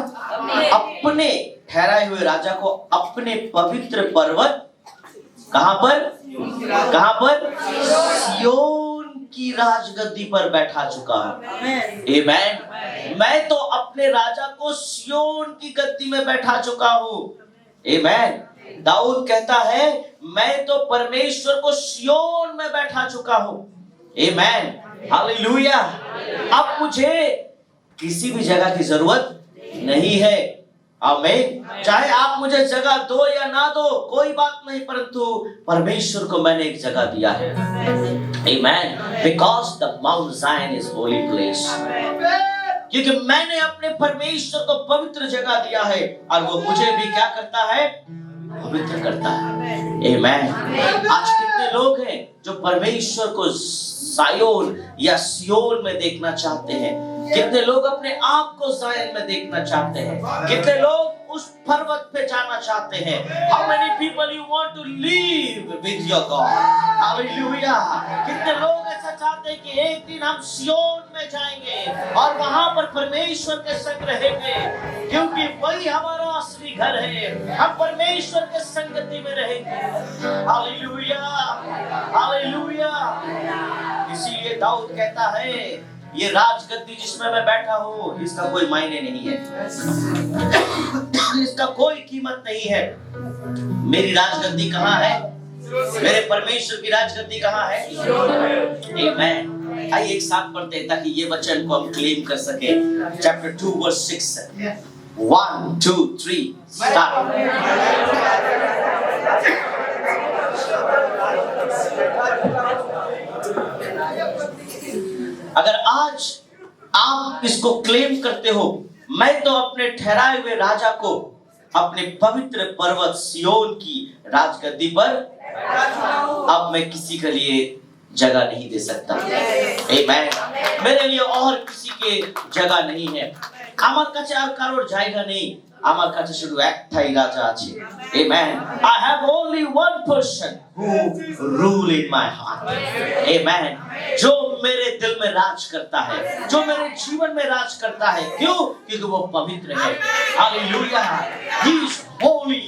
अपने ठहराए हुए राजा को अपने पवित्र पर्वत, कहां पर? सियोन की राजगद्दी पर बैठा चुका है। Amen. मैं तो अपने राजा को सियोन की गद्दी में बैठा चुका हूं। Amen. दाऊद कहता है मैं तो परमेश्वर को सियोन में बैठा चुका हूं। Amen. हालेलुया। अब मुझे किसी भी जगह की जरूरत नहीं है। आमीन। चाहे आप मुझे जगह दो या ना दो कोई बात नहीं, परंतु परमेश्वर को मैंने एक जगह दिया है। Amen. Because the Mount Zion is holy place. क्योंकि मैंने अपने परमेश्वर को पवित्र जगह दिया है और वो मुझे भी क्या करता है? पवित्र करता है। Amen. आज कितने लोग हैं जो परमेश्वर को सायोन या सियोन में देखना चाहते हैं? कितने लोग अपने आप को ज़ायन में देखना चाहते हैं? कितने लोग उस पर्वत पे जाना चाहते हैं? How many people you want to live with your God? Hallelujah. कितने लोग ऐसा चाहते हैं कि एक दिन हम सियोन में जाएंगे और वहां पर परमेश्वर के संग रहेंगे, क्योंकि वही हमारा असली घर है। हम परमेश्वर के संगति में रहेंगे। Hallelujah, hallelujah. इसीलिए दाऊद कहता है ये राजगद्दी जिसमें मैं बैठा हूँ इसका कोई मायने नहीं है, इसका कोई कीमत नहीं है। मेरी राजगद्दी कहाँ है? मेरे परमेश्वर की राजगद्दी कहाँ है? आमीन। आइए एक साथ पढ़ते हैं ताकि ये वचन को हम क्लेम कर सके। Chapter 2 verse 6। 1 2 3 स्टार्ट। अगर आज आप इसको क्लेम करते हो, मैं तो अपने ठहराए हुए राजा को अपने पवित्र पर्वत सियोन की राजगद्दी पर, अब मैं किसी के लिए जगह नहीं दे सकता। आमीन। मेरे लिए और किसी के जगह नहीं है। আমার কাছে আর কারোর জায়গা নেই, আমার কাছে শুধু একটাই রাজা আছে। Amen. I have only one person who rule in my heart. Amen. जो मेरे दिल में राज करता है, जो मेरे जीवन में राज करता है। क्यों? क्योंकि वो पवित्र है। Hallelujah. He is holy.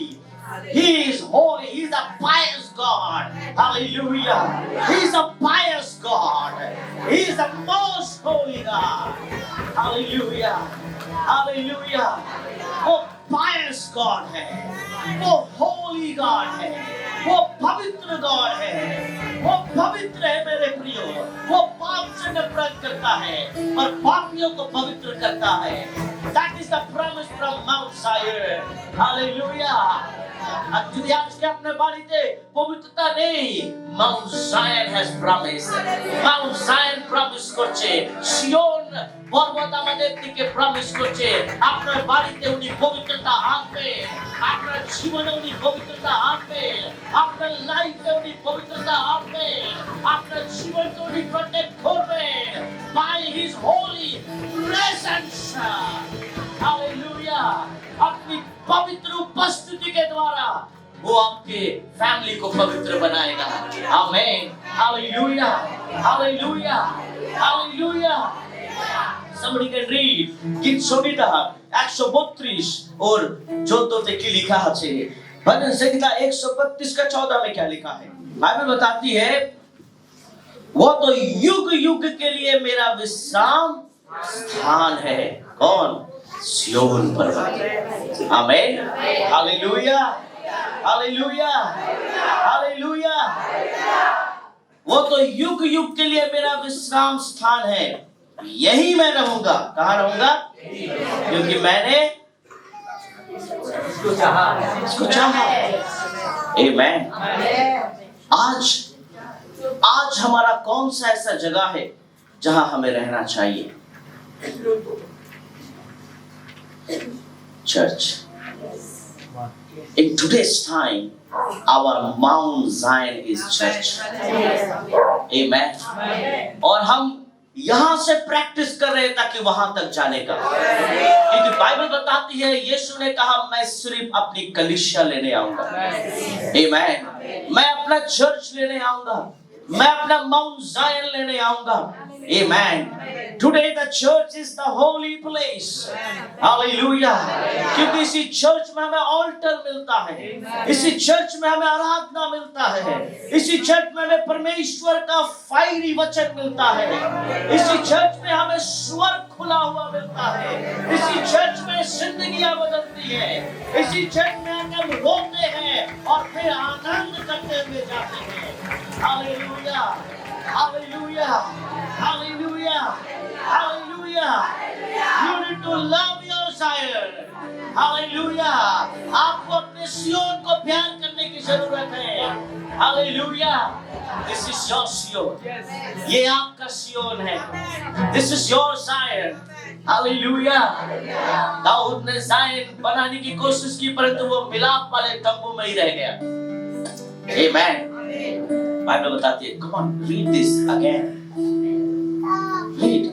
He is holy. He is a pious God. Hallelujah. He is a pious God. He is the most holy God. Hallelujah. Hallelujah. वो pious God है, वो holy God है, वो पवित्र God है, वो पवित्र है मेरे प्रियो। वो पाप से नफरत करता है और पापियों को पवित्र करता है। That is the promise from Mount Zion. Hallelujah. যদি আজকে আপনার বাড়িতে পবিত্রতা নেই, Mount Zion has promised. Mount Zion promise করছে, সিয়ন পর্বত আমাদের দিকে প্রমিস করছে আপনার বাড়িতে উনি পবিত্রতা আনবেন, আপনার জীবনে উনি পবিত্রতা আনবেন, আপনার লাইফে উনি পবিত্রতা আনবেন, আপনার জীবনকে উনি প্রটেক্ট করবেন by his holy presence. Hallelujah. अपनी पवित्र उपस्थिति के द्वारा वो आपके फैमिली को पवित्र बनाएगा। आमीन। Hallelujah, hallelujah, hallelujah. Somebody can read गीत संहिता 132 और 14 की लिखा है। भजन संहिता 132 का 14 में क्या लिखा है? बाइबल बताती है, वो तो युग युग के लिए मेरा विश्राम स्थान है। कौन? सिय्योन पर्वत। आमीन। Hallelujah, hallelujah, hallelujah. वो तो युग युग के लिए मेरा विश्राम स्थान है, यही मैं रहूंगा। कहाँ रहूंगा? क्योंकि मैंने इसको चाहा। आमीन। आज हमारा कौन सा ऐसा जगह है जहां हमें रहना चाहिए? Church. In today's time, our Mount Zion is church. Amen. और हम यहाँ से प्रैक्टिस कर रहे हैं ताकि वहां तक जाने का। क्योंकि बाइबल बताती है, यीशु ने कहा, मैं सिर्फ अपनी कलीसिया लेने आऊंगा। आमीन। मैं अपना चर्च लेने आऊंगा, मैं अपना माउंट जायन लेने आऊंगा। Amen. Today the church is the holy place. Hallelujah. क्योंकि इसी चर्च में हमें ऑल्टर मिलता है, इसी चर्च में हमें आराधना मिलता है, इसी चर्च में हमें परमेश्वर का फायरी वचन मिलता है, इसी चर्च में हमें स्वर्ग खुला हुआ मिलता है, इसी चर्च में जिंदगियां बदलती है, इसी चर्च में हम रोते हैं और फिर आनंद करते हुए जाते हैं। Hallelujah, hallelujah, hallelujah, hallelujah. You need to love your Zion. Hallelujah. आपको अपने सिय्योन को प्यार करने की जरूरत है। हालेलुया। This is your सिय्योन। ये आपका सिय्योन है। This is your Zion. Hallelujah. दाऊद ने ज़ायन बनाने की कोशिश की, परंतु वो मिलाप वाले तंबू में ही रह गया। Amen. बाइबल बताती है, come on, read this again. Read.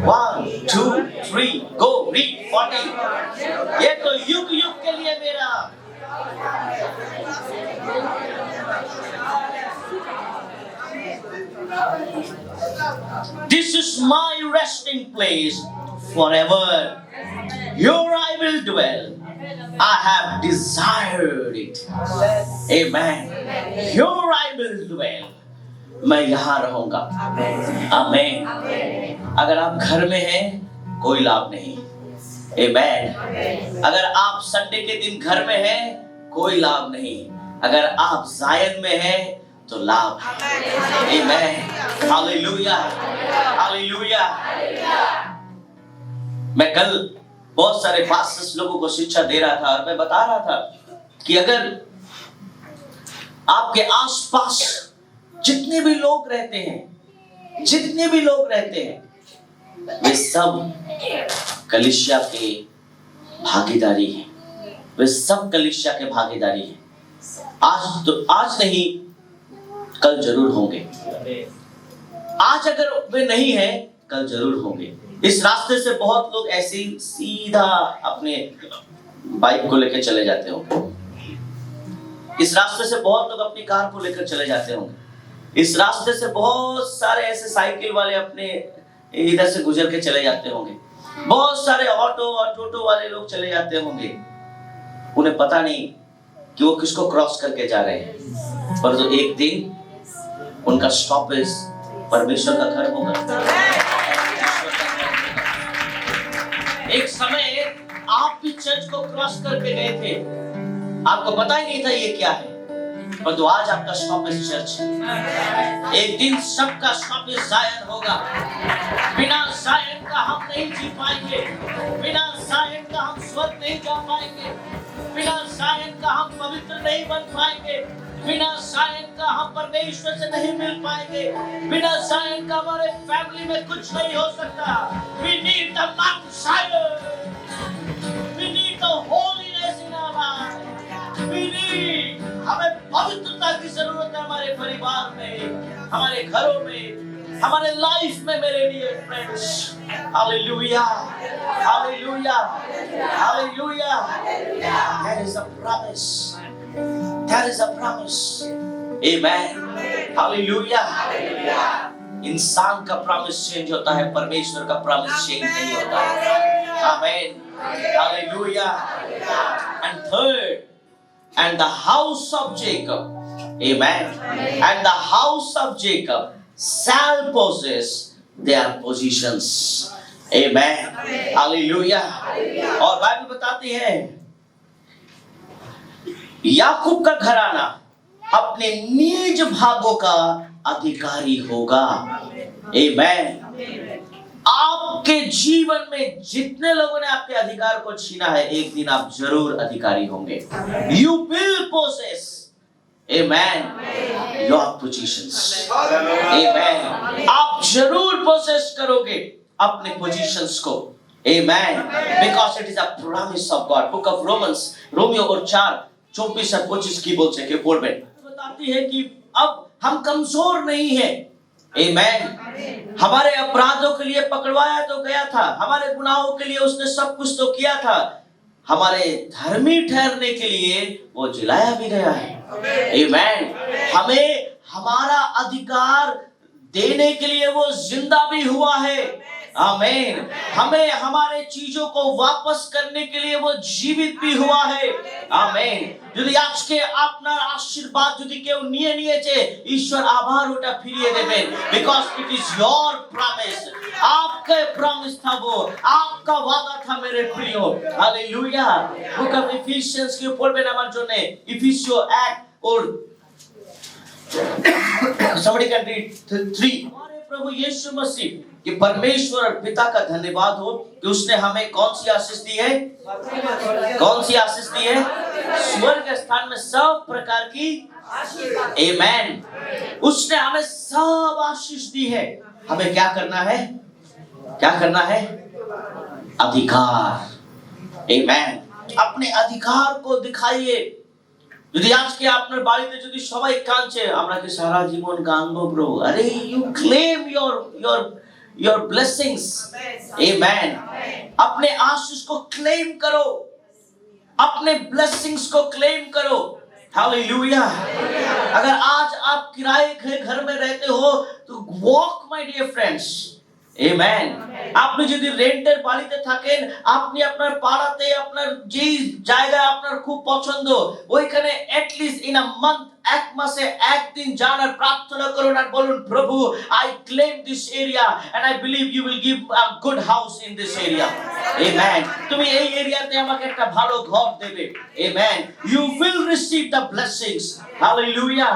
1, 2, 3, go, read 40. ये तो युग युग के लिए मेरा This is my resting place forever. Here I will dwell. I have desired it. Amen. Here I will dwell. मैं यहाँ रहूंगा। आमीन। अगर आप घर में हैं, कोई लाभ नहीं। आमीन। अगर आप संडे के दिन घर में हैं, कोई लाभ नहीं। अगर आप ज़ायन में हैं, तो लाभ है। आमीन। Hallelujah, hallelujah. मैं कल बहुत सारे पास्टर्स लोगों को शिक्षा दे रहा था और मैं बता रहा था कि अगर आपके आसपास जितने भी लोग रहते हैं, वे सब कलीसिया के भागीदारी हैं। वे सब कलीसिया के भागीदारी हैं। आज नहीं, कल जरूर होंगे। आज अगर वे नहीं है, कल जरूर होंगे। इस रास्ते से बहुत लोग ऐसे ही सीधा अपने बाइक को लेकर चले जाते होंगे। इस रास्ते से बहुत लोग अपनी कार को लेकर चले जाते होंगे। इस रास्ते से बहुत सारे ऐसे साइकिल वाले अपने इधर से गुजर के चले जाते होंगे। बहुत सारे ऑटो और टोटो वाले लोग चले जाते होंगे। उन्हें पता नहीं कि वो किसको क्रॉस करके जा रहे हैं, पर तो एक दिन उनका स्टॉपेज परमेश्वर का घर होगा। एक समय आप भी चर्च को क्रॉस करके गए थे, आपको पता ही नहीं था ये क्या है, पर तो आज आपका स्टॉपेज चर्च है। एक दिन सबका स्टॉपेज ज़ायन होगा। बिना ज़ायन का हम नहीं जी पाएंगे, बिना ज़ायन का हम स्वर्ग नहीं जा पाएंगे, बिना ज़ायन का हम पवित्र नहीं बन पाएंगे, बिना ज़ायन का हम परमेश्वर से नहीं मिल पाएंगे, बिना ज़ायन का हमारे फैमिली में कुछ नहीं हो सकता। We need the Mount Zion. We need the holiness in our life. We need, हमें पवित्रता की जरूरत है हमारे परिवार में, हमारे घरों में, हमारे लाइफ में। मेरे लिए friends, hallelujah, hallelujah, hallelujah. There is a promise. There is a promise. Amen. Hallelujah. इंसान का प्रॉमिस चेंज होता है, परमेश्वर का प्रॉमिस चेंज नहीं होता है। Amen. Hallelujah. And third, and the house of Jacob, amen, and the house of Jacob shall possess their positions, amen, hallelujah। और बाइबल बताती है याकूब का घराना अपने निज भागों का अधिकारी होगा, आमेन। आपके जीवन में जितने लोगों ने आपके अधिकार को छीना है, एक दिन आप जरूर अधिकारी होंगे। You will possess, amen, your positions, amen। आप जरूर possess करोगे अपने positions को, amen, because it is a promise of God। Book of Romans, Romeo और 4:24 और 25 की बोल से के बोल में बताती है कि अब हम कमजोर नहीं हैं, आमेन। हमारे अपराधों के लिए पकड़वाया तो गया था, हमारे गुनाहों के लिए उसने सब कुछ तो किया था, हमारे धर्मी ठहरने के लिए वो जिलाया भी गया है, आमेन। हमें हमारा अधिकार देने के लिए वो जिंदा भी हुआ है, आमीन। हमें हमारे चीजों को वापस करने के लिए वो जीवित भी हुआ है, आमीन। যদি আজকে আপনার আশীর্বাদ যদি কেউ নিয়ে নিয়েছে, ঈশ্বর আবার ওটা ফিরিয়ে দেবেন, because it is your promise। आपका प्रॉमिस था, वो आपका वादा था मेरे प्रियो, हालेलुया। बुक ऑफ इफिशियंस के পড়বেন আমার জন্য, ইফিসিও 1 और somebody can read 3। हमारे प्रभु यीशु मसीह कि परमेश्वर और पिता का धन्यवाद हो कि उसने हमें कौन सी आशीष दी है, कौन सी आशीष दी है? स्वर्ग स्थान में सब प्रकार की आशीष, आमेन। उसने हमें सब आशीष दी है। हमें क्या करना है? क्या करना है? अधिकार, आमेन। अपने अधिकार को दिखाइए। যদি আজকে আপনার বাড়িতে যদি সবাই কাঁদছে, আমরা কি সারা জীবন কাঁদবো ব্রো? আরে you claim your blessings, amen। अपने आशीष को क्लेम करो, अपने blessings को क्लेम करो, हालेलुया। अगर आज आप किराए के घर में रहते हो तो walk my dear friends, amen। আপনি যদি রেন্টের বাড়িতে থাকেন, আপনি আপনার পাড়াতে আপনার যে জায়গা আপনার খুব পছন্দ, ওইখানে at least in a month, এক মাসে একদিন যান আর প্রার্থনা করুন আর বলুন, প্রভু I claim this area and I believe you will give a good house in this area, amen। তুমি এই এরিয়াতে আমাকে একটা ভালো ঘর দেবে, amen। You will receive the blessings, hallelujah।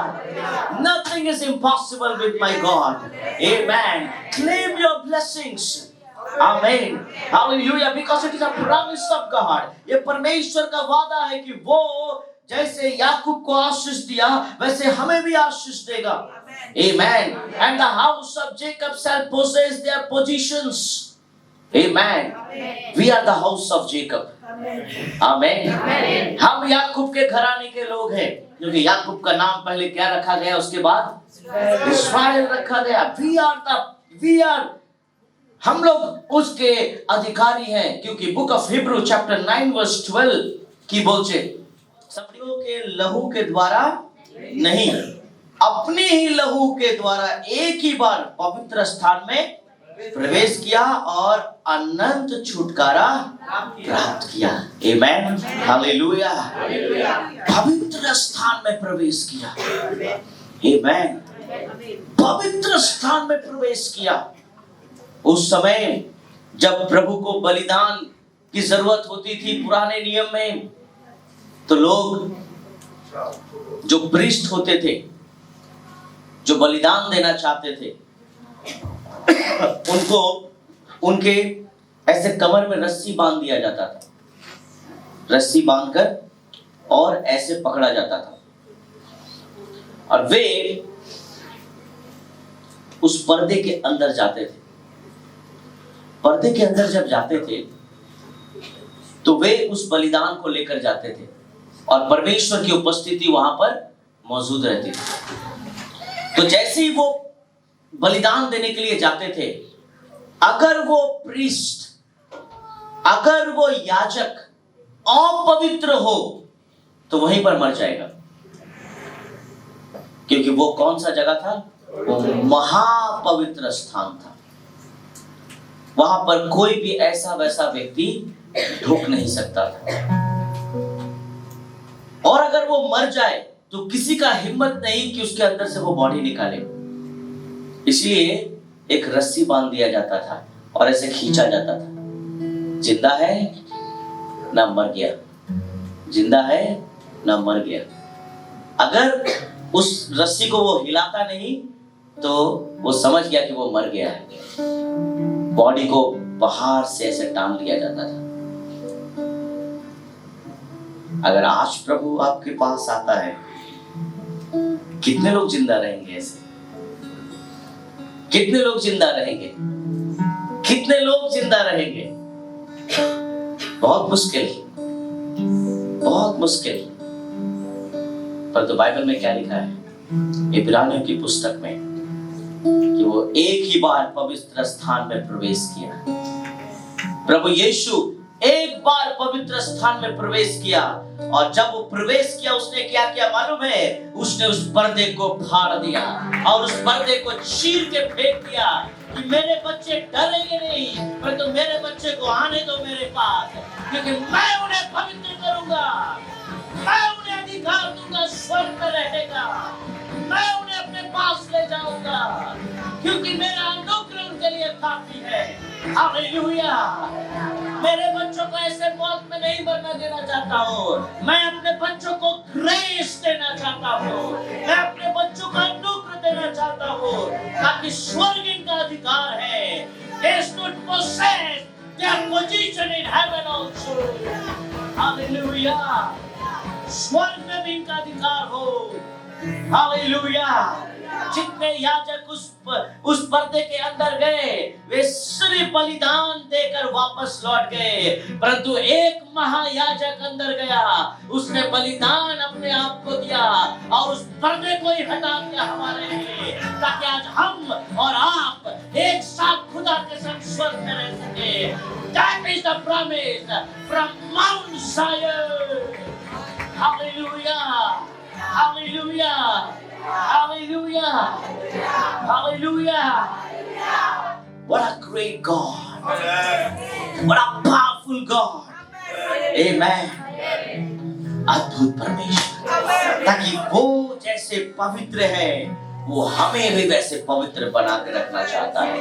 Nothing is impossible with my God, amen। Claim your blessings, amen, hallelujah, because it is a promise of God। ये परमेश्वर का वादा है कि वो जैसे याकूब को आशीष दिया वैसे हमें भी आशीष देगा, amen। And the house of Jacob shall possess their positions, amen। We are the house of Jacob, amen। हम याकूब के घराने के लोग हैं, क्योंकि याकूब का नाम पहले क्या रखा गया, उसके बाद इस्राएल रखा गया। We are हम लोग उसके अधिकारी हैं, क्योंकि book of Hebrew chapter 9 verse 12 की बोलते सप्रियों के लहू के द्वारा नहीं, अपने ही लहू के द्वारा एक ही बार पवित्र स्थान में प्रवेश किया और अनंत छुटकारा प्राप्त किया, आमेन, हालेलुया। पवित्र स्थान में प्रवेश किया, आमेन। पवित्र स्थान में प्रवेश किया। उस समय जब प्रभु को बलिदान की जरूरत होती थी पुराने नियम में, तो लोग जो प्रीस्ट होते थे, जो बलिदान देना चाहते थे, उनको उनके ऐसे कमर में रस्सी बांध दिया जाता था, रस्सी बांधकर और ऐसे पकड़ा जाता था, और वे उस पर्दे के अंदर जाते थे। पर्दे के अंदर जब जाते थे तो वे उस बलिदान को लेकर जाते थे और परमेश्वर की उपस्थिति वहां पर मौजूद रहती थी। तो जैसे ही वो बलिदान देने के लिए जाते थे, अगर वो प्रीस्ट, अगर वो याजक अपवित्र हो तो वहीं पर मर जाएगा, क्योंकि वो कौन सा जगह था? वो महापवित्र स्थान था। वहां पर कोई भी ऐसा वैसा व्यक्ति ढुक नहीं सकता था, और अगर वो मर जाए तो किसी का हिम्मत नहीं कि उसके अंदर से वो बॉडी निकाले। इसलिए एक रस्सी बांध दिया जाता था और ऐसे खींचा जाता था, जिंदा है ना मर गया, जिंदा है ना मर गया। अगर उस रस्सी को वो हिलाता नहीं तो वो समझ गया कि वो मर गया है। बॉडी को बाहर से ऐसे टांग लिया जाता था। अगर आज प्रभु आपके पास आता है, कितने लोग जिंदा रहेंगे ऐसे? कितने लोग जिंदा रहेंगे? कितने लोग जिंदा रहेंगे? बहुत मुश्किल, बहुत मुश्किल। पर तो बाइबल में क्या लिखा है, इब्रानियों की पुस्तक में, कि वो एक ही बार पवित्र स्थान में प्रवेश किया। प्रभु यीशु एक बार पवित्र स्थान में प्रवेश किया, और जब वो प्रवेश किया उसने क्या किया मालूम है? उसने उस पर्दे को फाड़ दिया और उस पर्दे को चीर के फेंक दिया कि मेरे बच्चे डरेंगे नहीं, पर तो मेरे बच्चे को आने दो मेरे पास, क्योंकि मैं उन्हें पवित्र करूंगा, मैं उन्हें अधिकार दूंगा स्वर्ग में रहेगा, मैं उन्हें अपने पास ले जाऊंगा, क्योंकि मेरा अनुग्रह उनके लिए काफी है। हालेलुया। मेरे बच्चों को ऐसे मौत में नहीं मरना देना चाहता हूँ, मैं अपने बच्चों को ग्रेस देना चाहता हूँ, मैं अपने बच्चों को अनुग्रह देना चाहता हूँ, ताकि स्वर्ग इनका अधिकार है। They should possess their position in heaven also. Hallelujah. स्वर्ग में भी इनका अधिकार हो। हालेलुया। जितने याजक उस पर्दे के अंदर गए, वे सिर्फ बलिदान देकर वापस लौट गए, परंतु एक महायाजक अंदर गया, उसने बलिदान अपने आप को दिया और उस पर्दे को ही हटा दिया हमारे लिए, ताकि आज हम और आप एक साथ खुदा के संग स्वर्ग में रह सके। That is the promise from Mount Zion. Hallelujah. Hallelujah. Hallelujah. Hallelujah. What a great God. What a powerful God. Amen. अद्भुत परमेश्वर, ताकि वो जैसे पवित्र है वो हमें भी वैसे पवित्र बना के रखना चाहता है।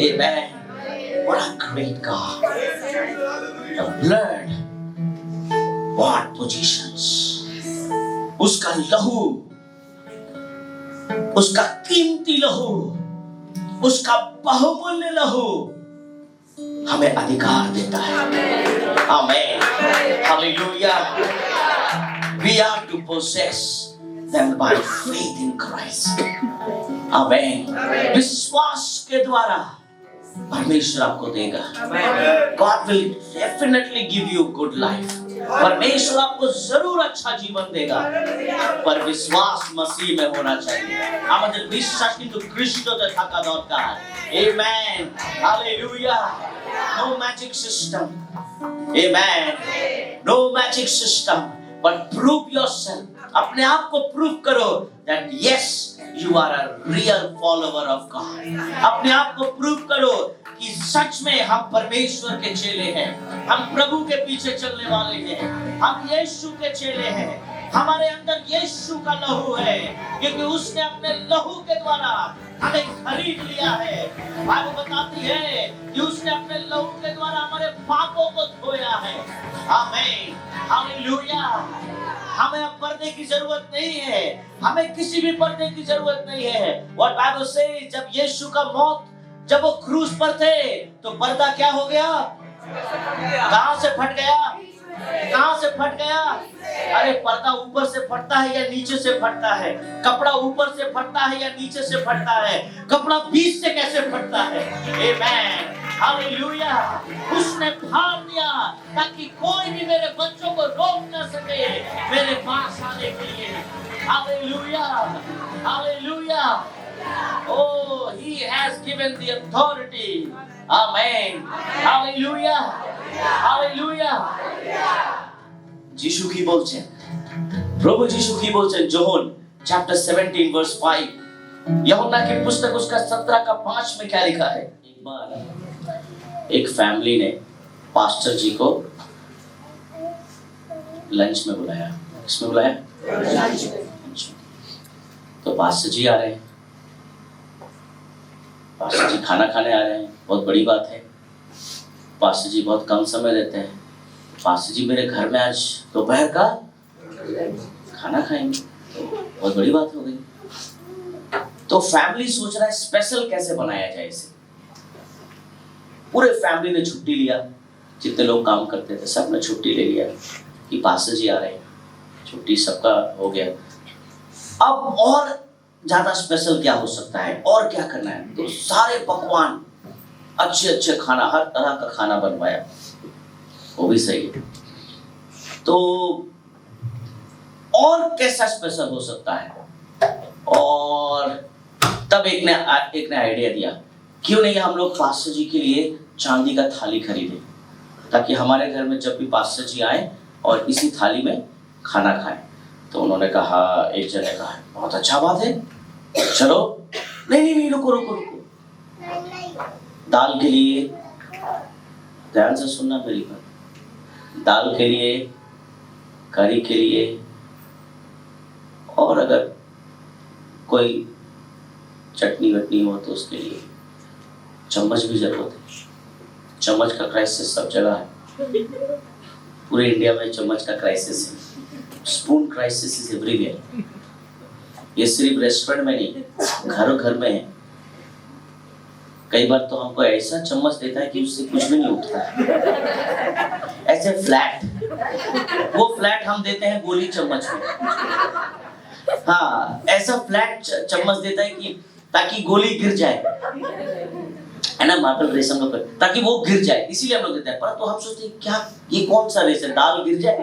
Amen. What a great God. The blood, what positions. उसका लहू, उसका कीमती लहू, उसका बहुमूल्य लहू हमें अधिकार देता है। आमीन। Hallelujah. We are to possess them by faith in Christ. आमीन। विश्वास के द्वारा परमेश्वर आपको देगा। God will definitely give you good life. परमेश्वर आपको जरूर अच्छा जीवन देगा, पर विश्वास मसीह में होना चाहिए। আমাদের বিশ্বাস কিন্তু খ্রিস্টতে থাকা দরকার। Amen. Hallelujah. No magic system. Amen. No magic system, but prove yourself. अपने आप को प्रूव करो that yes, you are a real follower of God. अपने आप को प्रूव करो कि सच में हम परमेश्वर के चेले हैं, हम प्रभु के पीछे चलने वाले हैं, हम यीशु के चेले हैं, हमारे अंदर यीशु का लहू है, क्योंकि उसने अपने लहू के द्वारा हमें खरीद लिया है। बाइबल बताती है कि उसने अपने लहू के द्वारा हमारे पापों को धोया है। आमीन। हालेलुया। हमें अब पर्दे की जरूरत नहीं है, हमें किसी भी पर्दे की जरूरत नहीं है। What Bible says, जब यीशु का मौत, जब वो क्रूस पर थे तो पर्दा क्या हो गया? कहां से फट गया? कहां से फट गया? अरे पर्दा ऊपर से फटता है या नीचे से फटता है? कपड़ा ऊपर से फटता है या नीचे से फटता है? कपड़ा बीच से कैसे फटता है? आमीन। हालेलुया। उसने फाड़ दिया ताकि कोई भी मेरे बच्चों को रोक न सके मेरे पास आने के लिए। Hallelujah. Hallelujah. Oh, he has given the authority. Amen. Hallelujah. Hallelujah. যিশু কি বলছেন? প্রভু যিশু কি বলছেন? যখন चैप्टर 17 वर्स 5, यूहन्ना की पुस्तक उसका 17 का 5 में क्या लिखा है? एक बार एक फैमिली ने पास्टर जी को लंच में बुलाया। किसमें बुलाया? लंच में। तो पास्टर जी आ रहे हैं, पास्टर जी खाना खाने आ रहे हैं, बहुत बड़ी बात है। पास्टर जी बहुत कम समय देते हैं। पास्टर जी मेरे घर में आज दोपहर का खाना खाएंगे, तो बहुत बड़ी बात हो गई। तो फैमिली सोच रहा है स्पेशल कैसे बनाया जाए इसे। पूरे फैमिली ने छुट्टी लिया, जितने लोग काम करते थे सब ने छुट्टी ले लिया कि पास्टर जी आ रहे हैं, छुट्टी सबका हो गया। अब और ज्यादा स्पेशल क्या हो सकता है और क्या करना है? तो सारे पकवान, अच्छे अच्छे खाना, हर तरह का खाना बनवाया, वो भी सही है। तो और कैसा स्पेशल हो सकता है? और तब एक ने आइडिया दिया, क्यों नहीं हम लोग पास्टर जी के लिए चांदी का थाली खरीदें, ताकि हमारे घर में जब भी पास्टर जी आए और इसी थाली में खाना खाएं। तो उन्होंने कहा, एक जन ने कहा बहुत अच्छा बात है, चलो। नहीं, रुको। दाल के लिए, ध्यान से सुनना मेरी बात, दाल के लिए, करी के लिए, और अगर कोई चटनी वटनी हो तो उसके लिए चम्मच भी जरूरत है। चम्मच का क्राइसिस सब जगह है, पूरे इंडिया में चम्मच का क्राइसिस है। Spoon crisis is everywhere. ये सिर्फ रेस्टोरेंट में नहीं, घरों घर में है। कई बार तो हमको ऐसा चम्मच देता है कि उससे कुछ भी नहीं उठता है। ऐसे फ्लैट, वो फ्लैट हम देते हैं गोली चम्मच में। हाँ, ऐसा फ्लैट चम्मच देता है कि ताकि गोली गिर जाए, है ना, मार्बल रेशम का, ताकि वो गिर जाए, इसीलिए हम लोग देते हैं। परंतु हम सोचते हैं क्या ये कौन सा रेशम, दाल गिर जाए।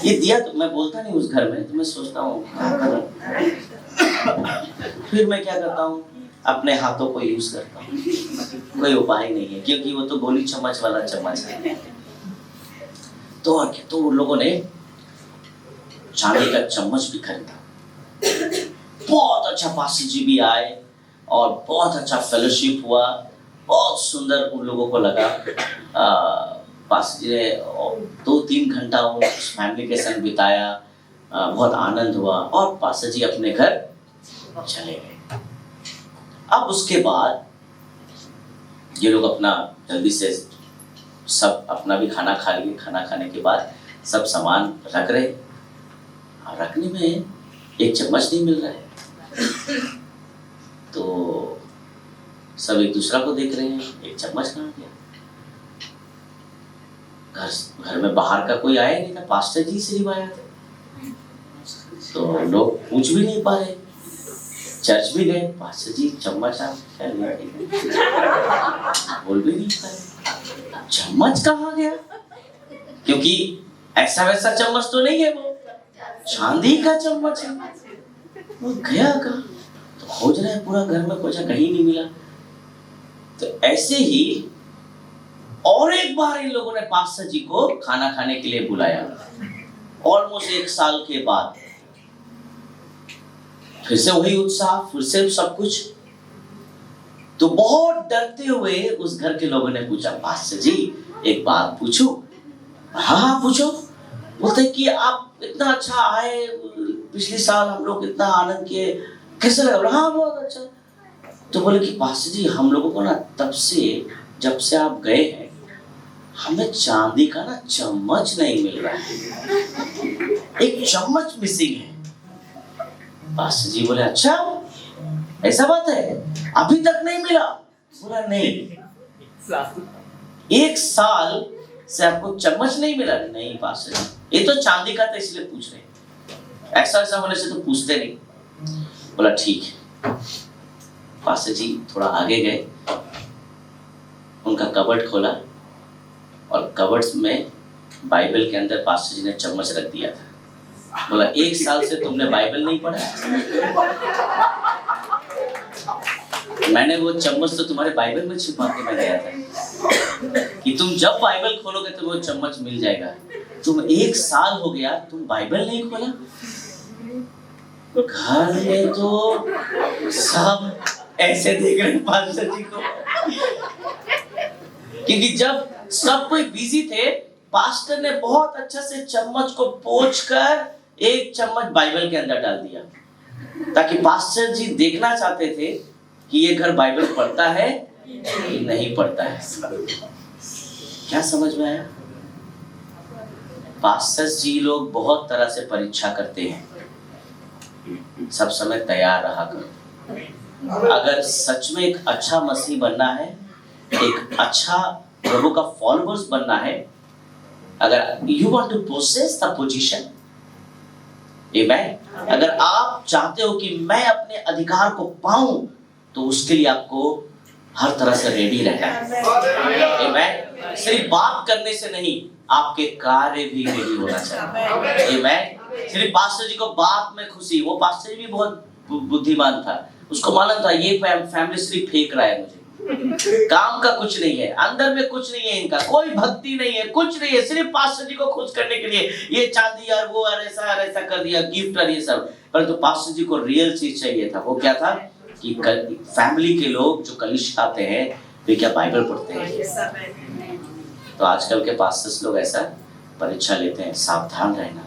ये दिया तो मैं बोलता नहीं उस घर में, तो मैं सोचता हूँ फिर मैं क्या करता हूँ, अपने हाथों को यूज करता हूँ। कोई उपाय नहीं है, क्योंकि वो तो गोली चम्मच वाला चम्मच है। तो और क्या, तो उन लोगों ने चांदी का चम्मच भी खरीदा। बहुत अच्छा, पास्टर जी भी आए और बहुत अच्छा फेलोशिप हुआ, बहुत सुंदर उन लोगों को लगा। पास्टर जी ने 2-3 घंटा उस फैमिली के संग बिताया, बहुत आनंद हुआ, और पास्टर जी अपने घर चले गए। अब उसके बाद ये लोग अपना जल्दी से सब अपना भी खाना खा लिए। खाना खाने के बाद सब सामान रख रहे, रखने में एक चम्मच नहीं मिल रहा है। तो सब एक दूसरा को देख रहे हैं, एक चम्मच कहाँ गया? घर में बाहर का कोई आया नहीं था, पास्टर जी सिर्फ आया था। तो लोग पूछ भी नहीं पा रहे, चर्च भी गए, पास्टर जी चम्मच आप क्या लेके बोल भी नहीं पाए, चम्मच कहाँ गया? क्योंकि ऐसा वैसा चम्मच तो नहीं है, वो चांदी का चम्मच है, वो गया कहाँ? तो खोज रहे हैं पूरा घर में, खोजा कहीं नहीं मिला। तो ऐसे ही और एक बार इन लोगों ने पास्टर जी को खाना खाने के लिए बुलाया, ऑलमोस्ट 1 साल के बाद। फिर से वही उत्साह, फिर से सब कुछ। तो बहुत डरते हुए उस घर के लोगों ने पूछा, पास्टर जी एक बात पूछूं? हाँ पूछो। बोलते कि आप इतना अच्छा आए, पिछले साल हम लोग इतना आनंद किए, कैसा लगा? हाँ बहुत अच्छा। तो बोले कि पास्टर जी हम लोगों को ना तब से, जब से आप गए हैं, हमें चांदी का ना चम्मच नहीं मिल रहा है, एक चम्मच मिसिंग है। पास्टर जी बोले अच्छा ऐसा बात है, अभी तक नहीं मिला? बोला नहीं, 1 साल से आपको चम्मच नहीं मिला? नहीं पास्टर जी, ये तो चांदी का था इसलिए पूछ रहे, ऐसा होने से तो पूछते नहीं। बोला ठीक है। पास्टर जी थोड़ा आगे गए, उनका कबर्ड खोला और कबर्ड में बाइबल के अंदर पास्टर जी ने चम्मच रख दिया था। बोला 1 साल से तुमने बाइबल नहीं पढ़ा? मैंने वो चम्मच तो तुम्हारे बाइबल में छिपा के मैं गया था कि तुम जब बाइबल खोलोगे तो वो चम्मच मिल जाएगा। तुम 1 साल हो गया, तुम बाइबल नहीं खोला? घर में तो सब ऐसे देख रहे हैं पास्टर जी को, क्योंकि जब सब कोई बिजी थे, पास्टर ने बहुत अच्छा से चम्मच को पोंछकर एक चम्मच बाइबल के अंदर डाल दिया, ताकि पास्टर जी देखना चाहते थे कि ये घर बाइबल पढ़ता है कि नहीं पढ़ता है। क्या समझ में आया? पास्टर जी लोग बहुत तरह से परीक्षा करते हैं, सब समय तैयार रहा करो। अगर सच में एक अच्छा मसीह बनना है, एक अच्छा प्रभु का फॉलोअर्स बनना है, अगर you want to possess the position, amen, अगर आप चाहते हो कि मैं अपने अधिकार को पाऊं, तो उसके लिए आपको हर तरह से रेडी रहना है। आमेन। सिर्फ बात करने से नहीं, आपके कार्य भी रेडी होना चाहिए। आमेन। सिर्फ पास्टर जी को बात में खुशी, वो पास्टर जी भी बहुत बुद्धिमान था, उसको मालूम था ये फैमिली सिर्फ फेंक रहा है मुझे, काम का कुछ नहीं है, अंदर में कुछ नहीं है, इनका कोई भक्ति नहीं है, कुछ नहीं है, सिर्फ पास्टर जी को खुश करने के लिए ये चांदी और वो और ऐसा कर दिया, गिफ्ट और ये सब। परंतु पास्टर जी को रियल चीज चाहिए था। वो क्या था कि फैमिली के लोग जो कलिशा आते हैं वे क्या बाइबल पढ़ते हैं। तो आजकल के पास्टर्स लोग ऐसा परीक्षा लेते हैं, सावधान रहना।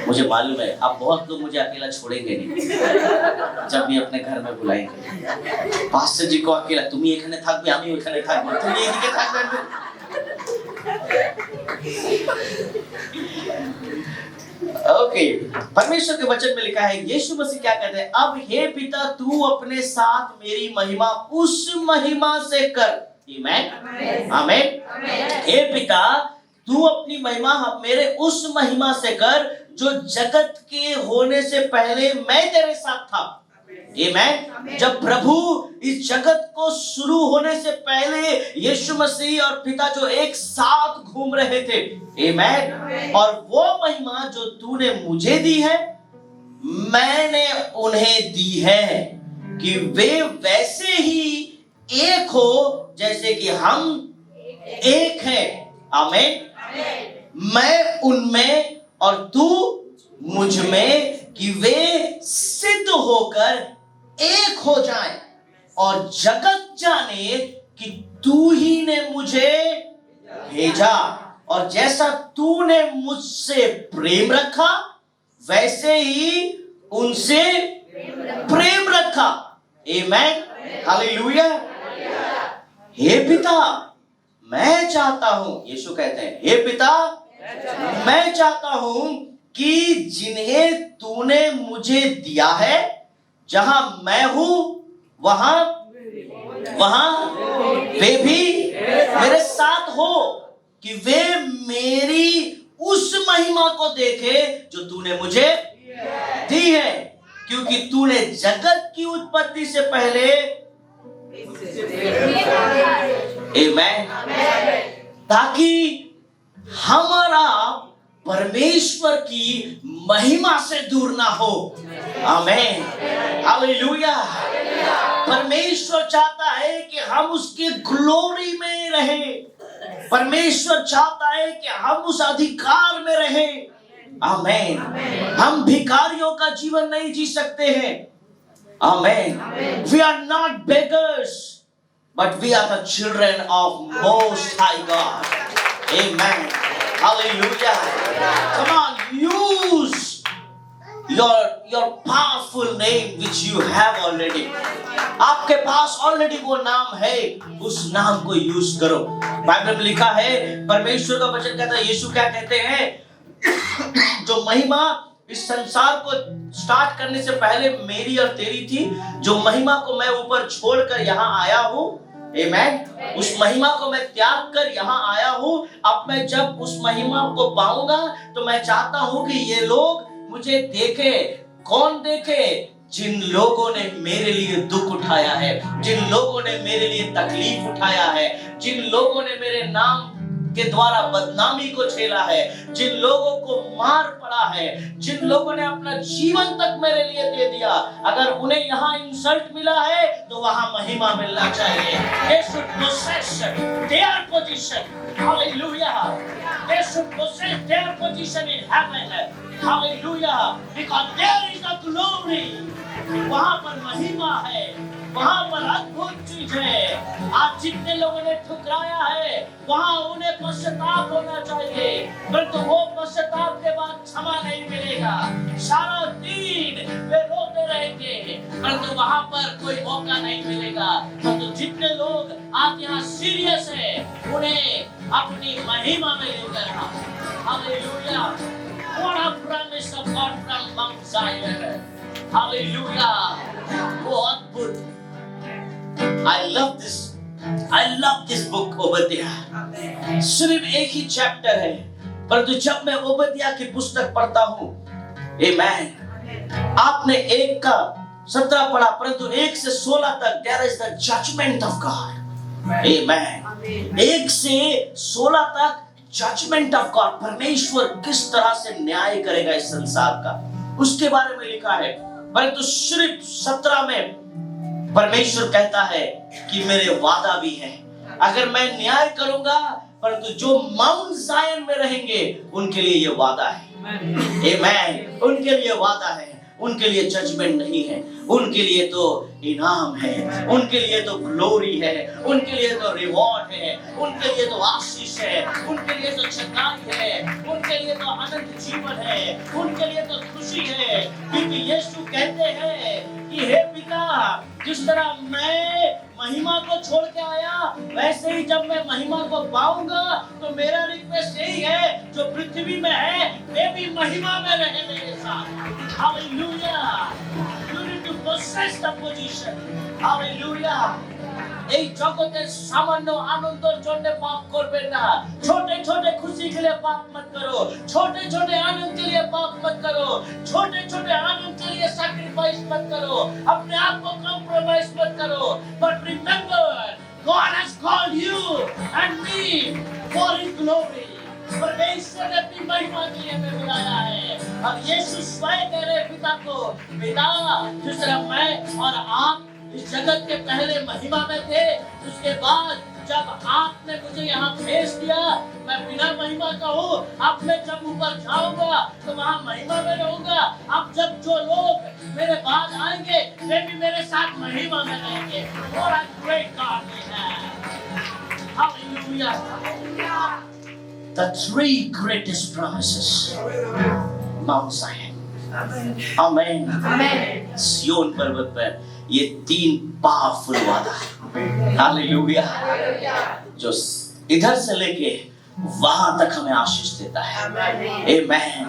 मुझे मालूम है अब बहुत लोग मुझे अकेला छोड़ेंगे नहीं जब भी अपने घर में बुलाएंगे। पास्टर जी को अकेला, তুমি এখানে থাকবে আমি ওখানে থাকবো, তুমি এইদিকে থাকবে। ओके, परमेश्वर के वचन में लिखा है, यीशु मसीह क्या कहते हैं, अब हे पिता तू अपने साथ मेरी महिमा उस महिमा से कर। आमीन, आमीन। हे पिता तू अपनी महिमा मेरे उस महिमा से कर जो जगत के होने से पहले मैं तेरे साथ था। आमीन। जब प्रभु इस जगत को शुरू होने से पहले यीशु मसीह और पिता जो एक साथ घूम रहे थे, आमीन, और वो महिमा जो तूने मुझे दी है मैंने उन्हें दी है, कि वे वैसे ही एक हो जैसे कि हम एक हैं। आमीन। मैं उनमें और तू मुझ में, कि वे सिद्ध होकर एक हो जाएं और जगत जाने कि तू ही ने मुझे भेजा, और जैसा तूने मुझसे प्रेम रखा वैसे ही उनसे प्रेम रखा। आमीन, हालेलुया। हे पिता मैं चाहता हूं, यीशु कहते हैं, हे पिता मैं चाहता हूं कि जिन्हें तूने मुझे दिया है, जहां मैं हूं वहां वे भी मेरे साथ हो, कि वे मेरी उस महिमा को देखे जो तूने मुझे दी है, क्योंकि तूने जगत की उत्पत्ति से पहले, आमीन, ताकि हमारा परमेश्वर की महिमा से दूर ना हो। आमीन, हालेलुया। परमेश्वर चाहता है कि हम उसके ग्लोरी में रहें, परमेश्वर चाहता है कि हम उस अधिकार में रहें। आमीन। हम भिखारियों का जीवन नहीं जी सकते हैं। आमीन। We are not beggars, but we are the children of Most High God. Amen. Hallelujah. Come on, use your powerful name which you have already. आपके पास ऑलरेडी वो नाम है, उस नाम को यूज करो। बाइबल में लिखा है, परमेश्वर का वचन कहता है, यीशु क्या कहते हैं, जो महिमा इस संसार को स्टार्ट करने से पहले मेरी और तेरी थी, जो महिमा को मैं ऊपर छोड़कर यहाँ आया हूँ, आमीन, उस महिमा को मैं त्याग कर यहाँ आया हूँ। अब मैं जब उस महिमा को पाऊंगा तो मैं चाहता हूँ कि ये लोग मुझे देखे। कौन देखे? जिन लोगों ने मेरे लिए दुख उठाया है, जिन लोगों ने मेरे लिए तकलीफ उठाया है, जिन लोगों ने मेरे नाम के द्वारा बदनामी को झेला है, जिन लोगों को मार पड़ा है, जिन लोगों ने अपना जीवन तक मेरे लिए दे दिया, अगर उन्हें यहाँ इंसल्ट मिला है तो वहां महिमा मिलना चाहिए। They should possess their position. Hallelujah. They should possess their position in heaven. Hallelujah. Because there is a glory. वहां पर महिमा है, वहां पर अद्भुत चीज है। आज जितने लोगों ने ठुकराया है वहां उन्हें पश्चाताप होना चाहिए, परंतु वो पश्चाताप के बाद क्षमा नहीं मिलेगा। सारा दिन वे रोते रहेंगे परंतु वहां पर कोई मौका नहीं मिलेगा। परंतु जितने लोग आज यहाँ सीरियस है उन्हें अपनी महिमा में लेकर आओ। Hallelujah. What a promise of God from Mount Zion. Hallelujah. वो अद्भुत। I love this book ओबद्याह। सिर्फ एक ही चैप्टर है, परंतु जब मैं ओबद्याह की पुस्तक पढ़ता हूँ, आमेन, आपने 1 का 17 पढ़ा, परंतु 1 से 16 तक there is the judgment of God. आमेन। 1 से 16 तक जजमेंट ऑफ गॉड, परमेश्वर किस तरह से न्याय करेगा इस संसार का, उसके बारे में लिखा है। परंतु सिर्फ 17 में परमेश्वर कहता है कि मेरे वादा भी है, अगर मैं न्याय करूंगा, परंतु जो माउंट जायन में रहेंगे उनके लिए ये वादा है। आमेन। उनके लिए वादा है, उनके लिए जजमेंट नहीं है, उनके लिए तो इनाम है, उनके लिए तो ग्लोरी है, उनके लिए तो रिवॉर्ड है, उनके लिए तो आशीष है, उनके लिए तो चंगाई है, उनके लिए तो अनंत जीवन है, उनके लिए तो खुशी है। क्योंकि यीशु कहते हैं कि हे पिता, जिस तरह मैं महिमा को छोड़ के आया, वैसे ही जब मैं महिमा को पाऊंगा तो मेरा रिक्वेस्ट यही है, जो पृथ्वी में है वे भी महिमा में रहे मेरे साथ। Hallelujah. You need to possess the position. Hallelujah. এই জগতের সামান্য আনন্দের জন্য পাপ করবেন না। छोटे छोटे खुशी के लिए पाप मत करो, छोटे छोटे आनंद के लिए पाप मत करो, छोटे छोटे आनंद के लिए सैक्रिफाइस मत करो, अपने आप को कॉम्प्रोमाइज मत करो। But remember, God has called you and me for His glory. परमेश्वर ने अपनी महिमा के लिए हमें बुलाया है। अब यीशु स्वयं कह रहे पिता को, पिता, जिस तरह मैं और आप इस जगत के पहले महिमा में थे, उसके बाद जब आपने मुझे यहाँ भेज दिया, मैं बिना महिमा का हूँ, अब मैं जब ऊपर जाऊंगा तो वहाँ महिमा में रहूंगा। अब जब जो लोग मेरे बाद आएंगे वे भी मेरे साथ महिमा में रहेंगे। What a great God we have. Hallelujah. The 3 greatest promises. Mount Zion. Amen. Amen. सियोन पर्वत पर ये 3 पावरफुल वादा है। हालेलुया। जो इधर से लेके वहां तक हमें आशीष देता है। आमेन।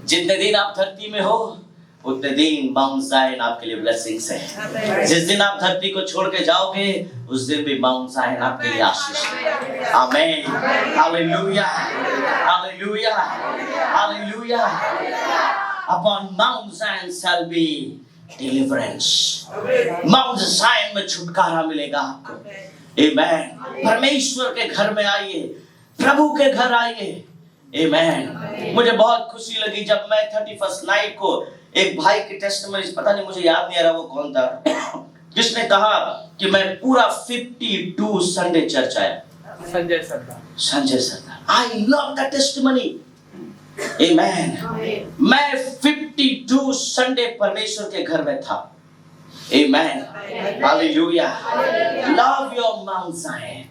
जितने दिन आप धरती में हो उतने दिन माउंट जायन आपके लिए ब्लेसिंग्स है। जिस दिन आप धरती को छोड़ के जाओगे उस दिन भी माउंट जायन आपके लिए आशीष है। Amen. Hallelujah. Hallelujah. Hallelujah. Upon Mount Zion shall be deliverance. Mount Zion में छुटकारा मिलेगा आपको। आमेन। परमेश्वर के घर में आइए, प्रभु के घर आइए। आमेन। मुझे बहुत खुशी लगी जब मैं 31st नाइट को एक भाई की टेस्टिमनी, पता नहीं मुझे याद नहीं आ रहा वो कौन था, जिसने कहा कि मैं पूरा 52 संडे चर्च आया। Sanjay Sardar. I love the testimony. Amen. मैं 52 संडे परमेश्वर के घर में था। Amen. Hallelujah. Love your Mount Zion.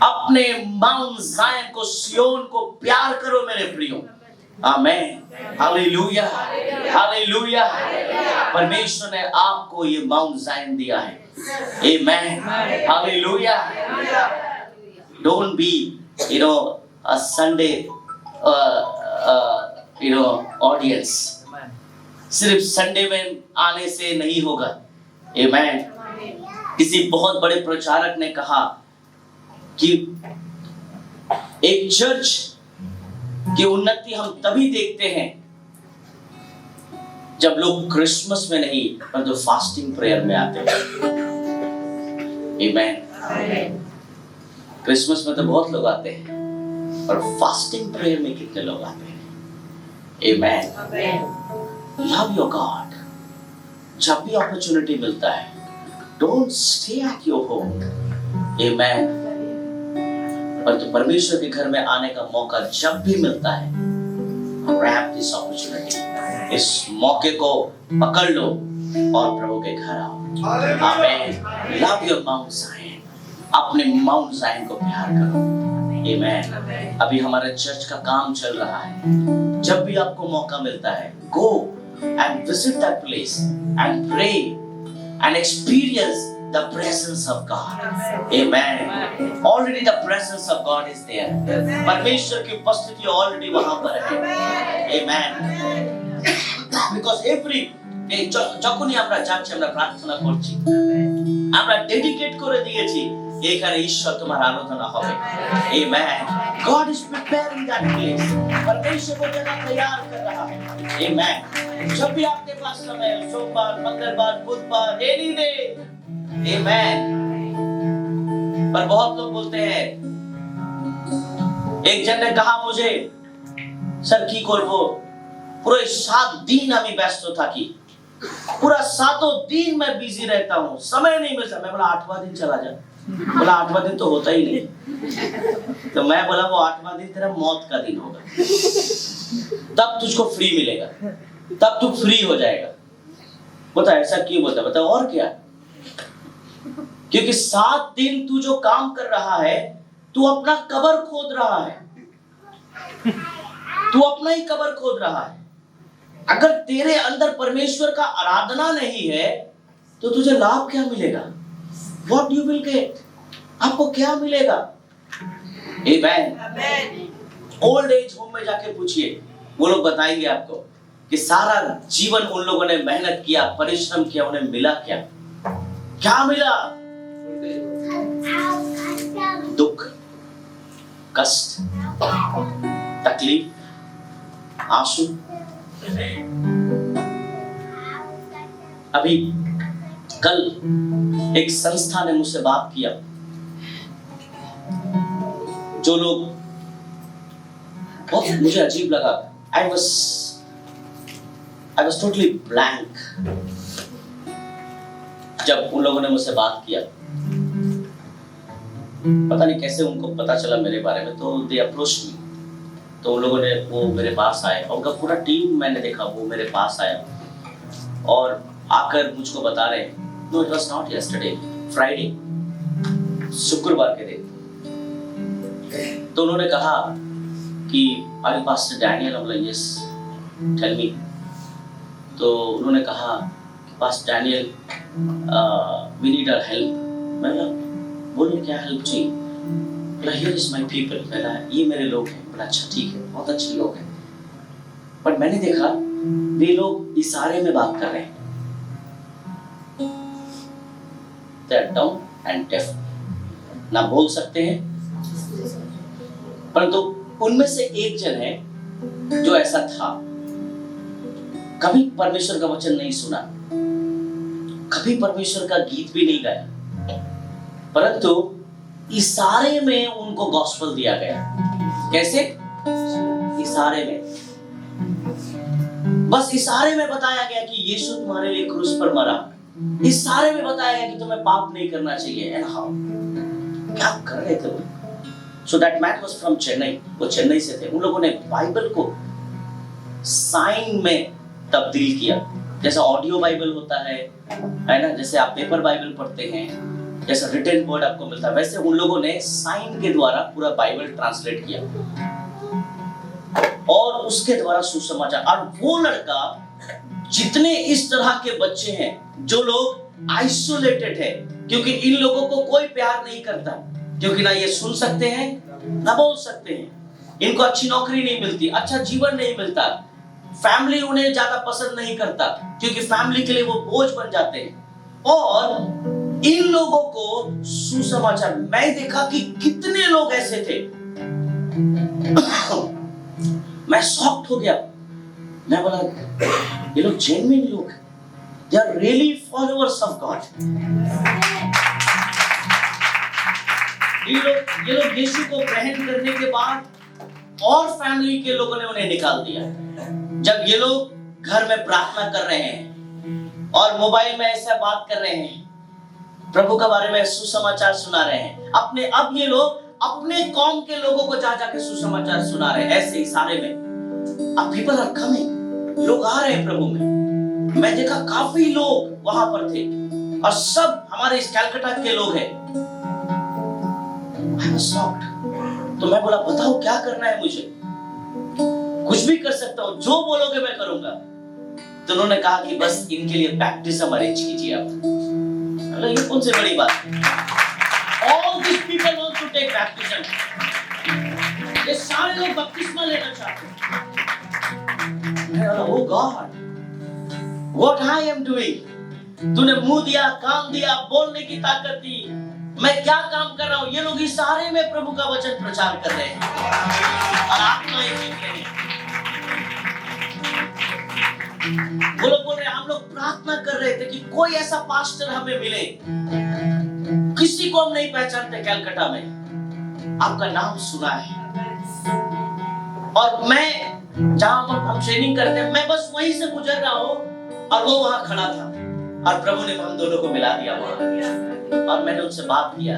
अपने माउंट जायन को, सियोन को प्यार करो मेरे प्रियो। आमेन। हालेलुया। हालेलुया। परमेश्वर ने आपको ये माउंट जायन दिया है। Amen. Hallelujah. Don't be, a Sunday, audience. सिर्फ संडे में आने से नहीं होगा। आमेन। किसी बहुत बड़े प्रचारक ने कहा कि एक चर्च की उन्नति हम तभी देखते हैं जब लोग क्रिसमस में नहीं परंतु फास्टिंग प्रेयर में आते हैं। आमेन। क्रिसमस में तो बहुत लोग आते हैं और फास्टिंग प्रेयर में कितने लोग आते हैं? Amen. Love your God. जब भी अपॉर्चुनिटी मिलता है, don't stay at your home. Amen. पर तो परमेश्वर के घर में आने का मौका जब भी मिलता है, grab this opportunity. इस मौके को पकड़ लो और प्रभु के घर आओ. Amen. Love your Mount Zion. अपने माउंट ज़ायन को प्यार करो. Amen. अभी हमारे चर्च का काम चल रहा है. जब भी आपको मौका मिलता है, go and visit that place and pray and experience the presence of God. Amen. Already the presence of God is there. परमेश्वर की उपस्थिति already वहाँ पर है. Amen. Because every যখনই আমরা যাচ্ছি, আমরা প্রার্থনা করছি, আমরা ডেডিকেট করে দিয়েছি এখানে ঈশ্বর তোমার আরাধনা হবে. Amen. God is preparing that place. परमेश्वर वो जगह तैयार कर रहा है. Amen. जब भी आपके पास समय हो, सोमवार, मंगलवार, बुधवार, any day. Amen. पर बहुत लोग बोलते हैं, एक जन ने कहा मुझे, सर की করব, পুরো 7 দিন আমি ব্যস্ত থাকি, पूरा 7 दिन मैं बिजी रहता हूँ, समय नहीं मिलता. मैं बोला 8वां दिन चला जा. बोला 8वां दिन तो होता ही नहीं. तो मैं बोला वो 8वां दिन तेरा मौत का दिन होगा, तब तुझको फ्री मिलेगा, तब तू फ्री हो जाएगा. बता ऐसा क्यों बोलता? बता और क्या? क्योंकि 7 दिन तू जो काम कर रहा है, तू अपना कब्र खोद रहा है. तू अपना ही कब्र खोद रहा है. अगर तेरे अंदर परमेश्वर का आराधना नहीं है, तो तुझे लाभ क्या मिलेगा? What you will get? आपको क्या मिलेगा? Amen. ओल्ड एज होम में जाके पूछिए, वो लोग बताएंगे आपको कि सारा जीवन उन लोगों ने मेहनत किया, परिश्रम किया, उन्हें मिला क्या? क्या मिला? दुख, कष्ट, तकलीफ, आंसू. अभी कल एक संस्था ने मुझसे बात किया, जो लोग, बहुत मुझे अजीब लगा. I was totally blank जब उन लोगों ने मुझसे बात किया. पता नहीं कैसे उनको पता चला मेरे बारे में, तो they approached me. तो उन लोगों ने, वो मेरे पास आए, उनका पूरा टीम मैंने देखा, वो मेरे पास आया और आकर मुझको बता रहे हैं, no it was not yesterday, Friday, शुक्रवार के दिन. तो उन्होंने कहा कि are you Pastor Daniel? I'm like yes, tell me. तो उन्होंने कहा Pastor Daniel, we need our help. मैंने बोला क्या हेल्प चाहिए? बोला here is my people. मैंने ये मेरे लोग हैं. बोला अच्छा ठीक है, बहुत अच्छे लोग हैं. पर मैंने देखा वे लोग इशारे में बात कर रहे हैं. They are dumb and deaf. ना बोल सकते हैं, परंतु उनमें से एक जन है जो ऐसा था, कभी परमेश्वर का वचन नहीं सुना, कभी परमेश्वर का गीत भी नहीं गाया, परंतु इशारे में उनको गॉस्पेल दिया गया. कैसे? इशारे में, बस इशारे में बताया गया कि यीशु तुम्हारे लिए क्रूस पर मरा. इशारे में बताया गया कि तुम्हें पाप नहीं करना चाहिए. एंड हाउ, क्या कर रहे थे वो? So that man was from Chennai. वो चेन्नई से थे. उन लोगों ने बाइबल को साइन में तब्दील किया. जैसा ऑडियो बाइबल होता है ना, जैसे आप पेपर बाइबल पढ़ते हैं, जैसा रिटन वर्ड आपको मिलता है, वैसे उन लोगों ने साइन के द्वारा पूरा बाइबल ट्रांसलेट किया और उसके द्वारा सुसमाचार. और वो लड़का, जितने इस तरह के बच्चे हैं जो लोग आइसोलेटेड है, क्योंकि इन लोगों को कोई प्यार नहीं करता, क्योंकि ना ये सुन सकते हैं ना बोल सकते हैं, इनको अच्छी नौकरी नहीं मिलती, अच्छा जीवन नहीं मिलता, फैमिली उन्हें ज्यादा पसंद नहीं करता, क्योंकि फैमिली के लिए वो बोझ बन जाते हैं. और इन लोगों को सुसमाचार, मैं देखा कि कितने लोग ऐसे थे, मैं शॉक्ड हो गया. मैं बोला ये लोग जेन्युइन लोग, they are really followers of God. ये लोग यीशु को ग्रहण करने के बाद और फैमिली के लोगों ने उन्हें निकाल दिया। जब ये लोग घर में प्रार्थना कर रहे हैं और मोबाइल में ऐसा बात कर रहे हैं, प्रभु के बारे में सुसमाचार सुना रहे हैं, अब ये लोग अपने कौम के लोगों को जा जाके सुसमाचार सुना रहे हैं। ऐसे ही सारे में अब पीपल आर कमिंग, लोग आ रहे हैं प्रभु में। मैं देखा काफी लोग वहां पर थे और सब हमारे इस कलकत्ता के लोग हैं। I was shocked। तो मैं बोला बताओ क्या करना है मुझे? कुछ भी कर सकता हूँ, जो बोलोगे मैं करूंगा। तो उन्होंने कहा कि बस इनके लिए बैप्टिज्म अरेंज कीजिए आप। ये कौन सी बड़ी बात है? All these people want to take baptism। ये सारे लोग बपतिस्मा लेना चाहते हैं। मैं बोला oh God, what I am doing? तूने मुंह दिया, काम दिया, बोलने की ताकत दी, मैं क्या काम कर रहा हूँ? ये लोग इस सारे में प्रभु का वचन प्रचार कर रहे हैं और आत्माएं जीत रहे हैं। वो लोग बोल रहे हैं, हम लोग प्रार्थना कर रहे थे कि कोई ऐसा पास्टर हमें मिले। किसी को हम नहीं पहचानते कलकत्ता में, आपका नाम सुना है। और मैं जहां हम ट्रेनिंग करते हैं, मैं बस वहीं से गुजर रहा हूँ और वो वहां खड़ा था और प्रभु ने हम दोनों को मिला दिया वहां। और मैंने उनसे बात किया,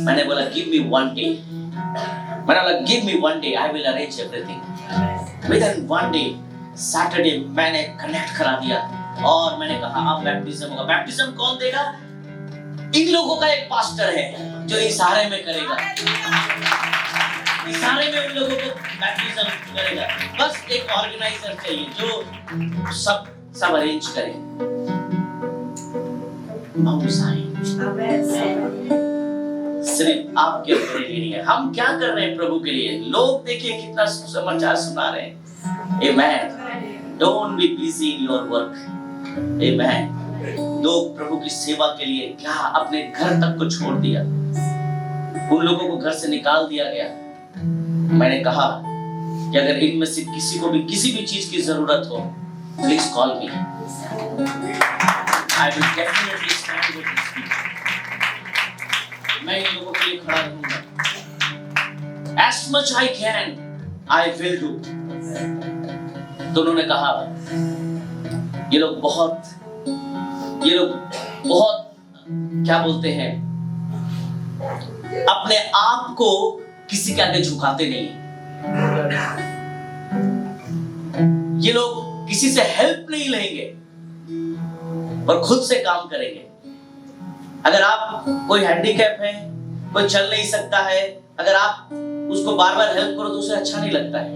मैंने बोला गिव मी वन डे, मैंने बोला give me one day, I will arrange everything. Within one day Saturday मैंने कनेक्ट करा दिया और मैंने कहा अब बैप्टिज्म होगा। बैप्टिज्म कौन देगा? इन लोगों का एक पास्टर है जो इशारे में करेगा, इशारे में उन लोगों को बैप्टिज्म करेगा। बस एक ऑर्गेनाइजर चाहिए जो सब अरेंज करे। सिर्फ आपके मेरे लिए नहीं है। हम क्या कर रहे हैं प्रभु के लिए? लोग देखिए कितना समाचार सुना रहे हैं। Amen। Don't be busy in your work। Amen। लोग प्रभु की सेवा के लिए क्या अपने घर तक को छोड़ दिया, उन लोगों को घर से निकाल दिया गया। मैंने कहा कि अगर इनमें से किसी को भी किसी भी चीज की जरूरत हो, please call me, I will definitely stand with this people. मैं इन लोगों के लिए खड़ा रहूंगा। As much I can, I will do। तो उन्होंने कहा ये लोग बहुत क्या बोलते हैं, अपने आप को किसी के आगे झुकाते नहीं। ये लोग किसी से हेल्प नहीं लेंगे और खुद से काम करेंगे। अगर आप कोई हैंडीकैप है, कोई चल नहीं सकता है, अगर आप उसको बार बार हेल्प करो तो उसे अच्छा नहीं लगता है,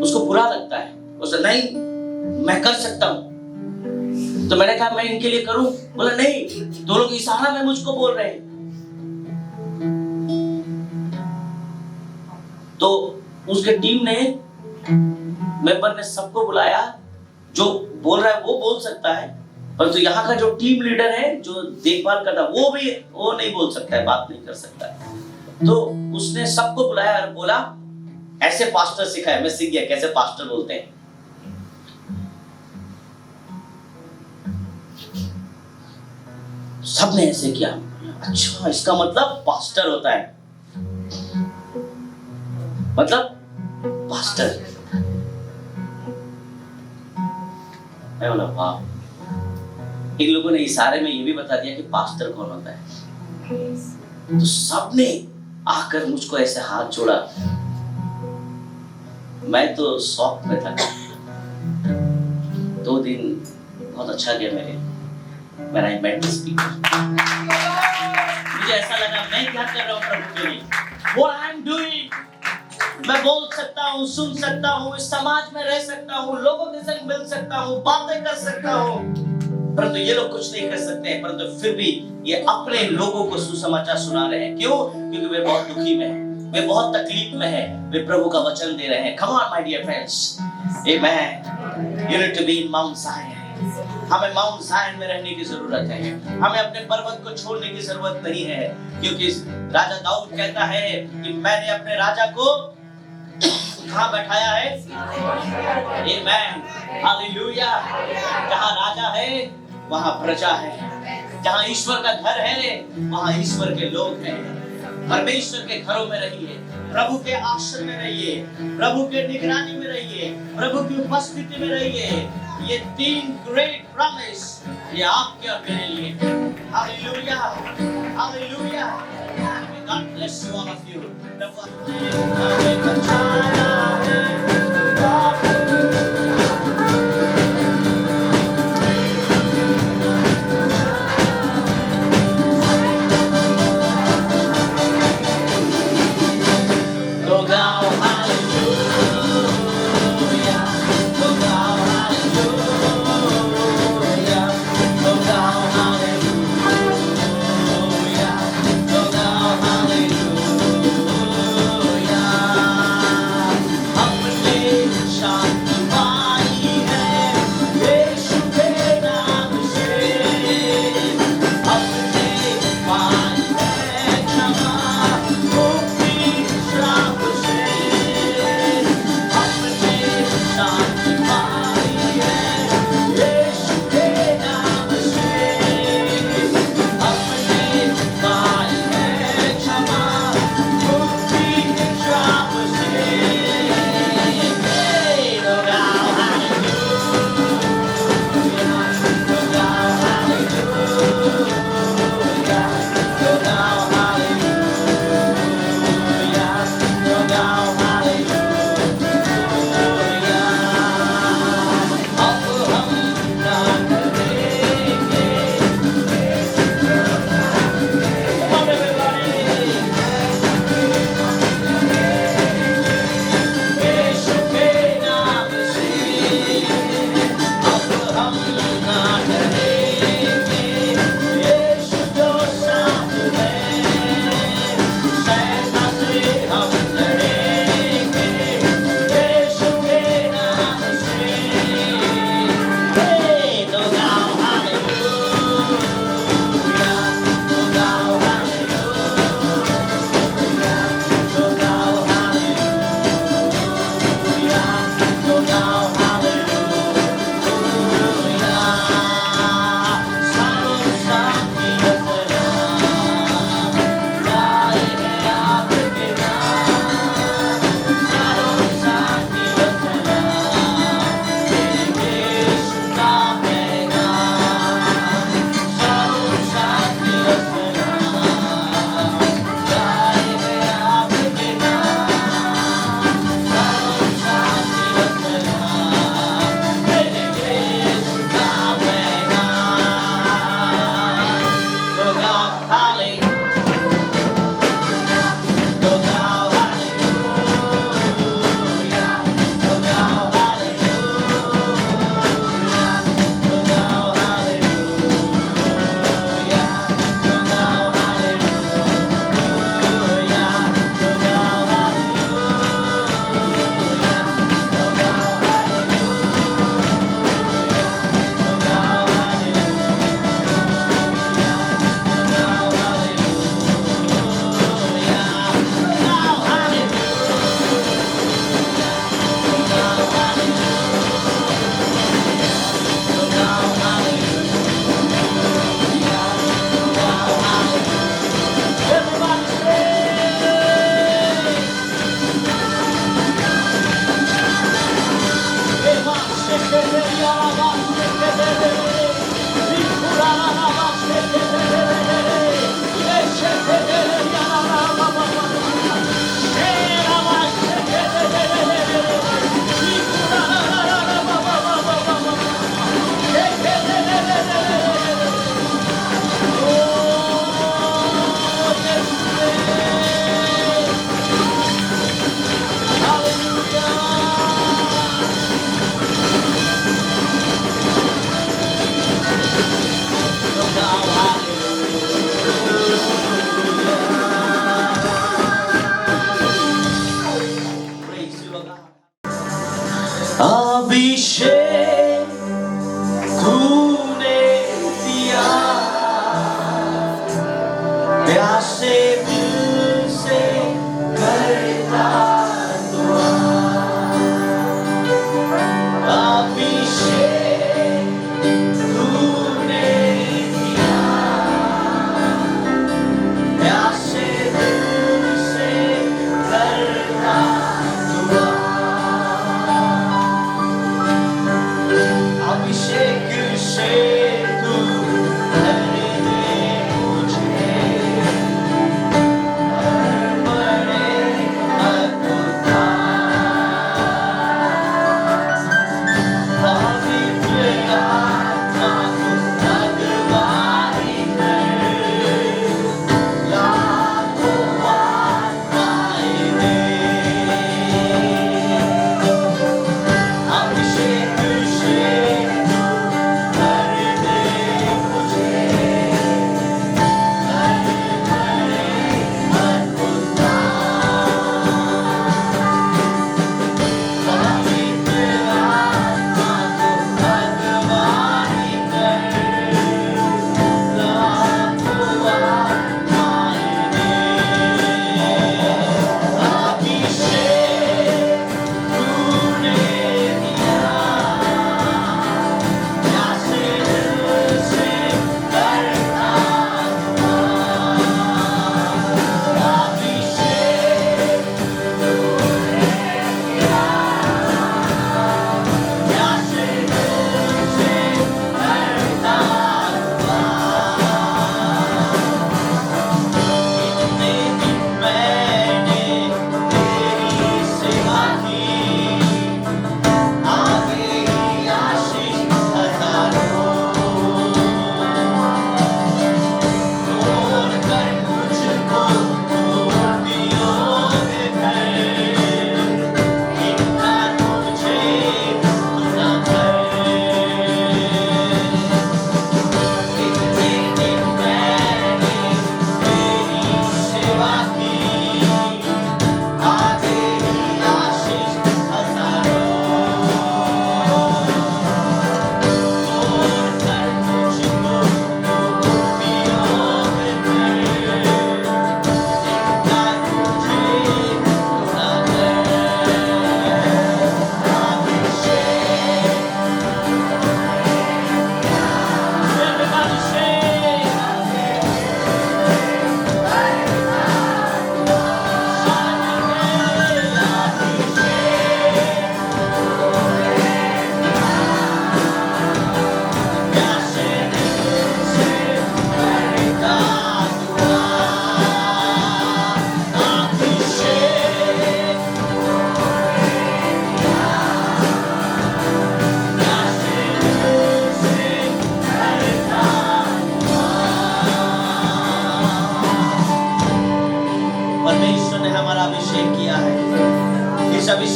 उसको बुरा लगता है। उसे नहीं मैं कर सकता हूं। तो मैंने कहा मैं इनके लिए करूं? बोला नहीं, दो लोग इशारा में मुझको बोल रहे हैं। तो उसके टीम ने मेंबर ने सबको बुलाया, जो बोल रहा है वो बोल सकता है, परंतु तो यहाँ का जो टीम लीडर है जो देखभाल करता है वो नहीं बोल सकता है, बात नहीं कर सकता है। तो उसने सबको बुलाया और बोला ऐसे पास्टर सिखाया। मैं सीख गया कैसे पास्टर बोलते हैं। सबने ऐसे किया। अच्छा, इसका मतलब पास्टर होता है, मतलब पास्टर। मैं बोला वाह। इन लोगों ने इशारे में ये भी बता दिया कि पास्टर कौन होता है। तो सबने आकर मुझको ऐसे हाथ जोड़ा। मैं तो शौक में था। 2 दिन बहुत अच्छा गया मेरे। When I met this people, मुझे ऐसा लगा मैं क्या कर रहा हूँ प्रभु के लिए। What I'm doing, मैं बोल सकता हूँ, सुन सकता हूँ, इस समाज में रह सकता हूँ, लोगों के संग मिल सकता हूँ, बातें कर सकता हूँ, परंतु ये लोग कुछ नहीं कर सकते हैं। परंतु फिर भी ये अपने लोगों को सुसमाचार सुना रहे हैं। क्यों? क्योंकि वे बहुत दुखी में हैं, वे बहुत तकलीफ में हैं, वे प्रभु का वचन दे रहे हैं। Come on my dear friends, Amen। You need to be in Mount Zion। हमें माउंट जायन में रहने की जरूरत है। हमें अपने पर्वत को छोड़ने की जरूरत नहीं है, क्योंकि राजा दाऊद कहता है कि मैंने अपने राजा को कहाँ बैठाया है? Amen, hallelujah. जहाँ राजा है वहाँ प्रजा है, जहाँ ईश्वर का घर है वहाँ ईश्वर के लोग हैं। परमेश्वर के घरों में रहिए, प्रभु के आश्रय में रहिए, प्रभु के निगरानी में रहिए, प्रभु की उपस्थिति में रहिए। ये 3 ग्रेट प्रॉमिस ये आपके और मेरे लिए। Hallelujah, hallelujah. God bless you all of you.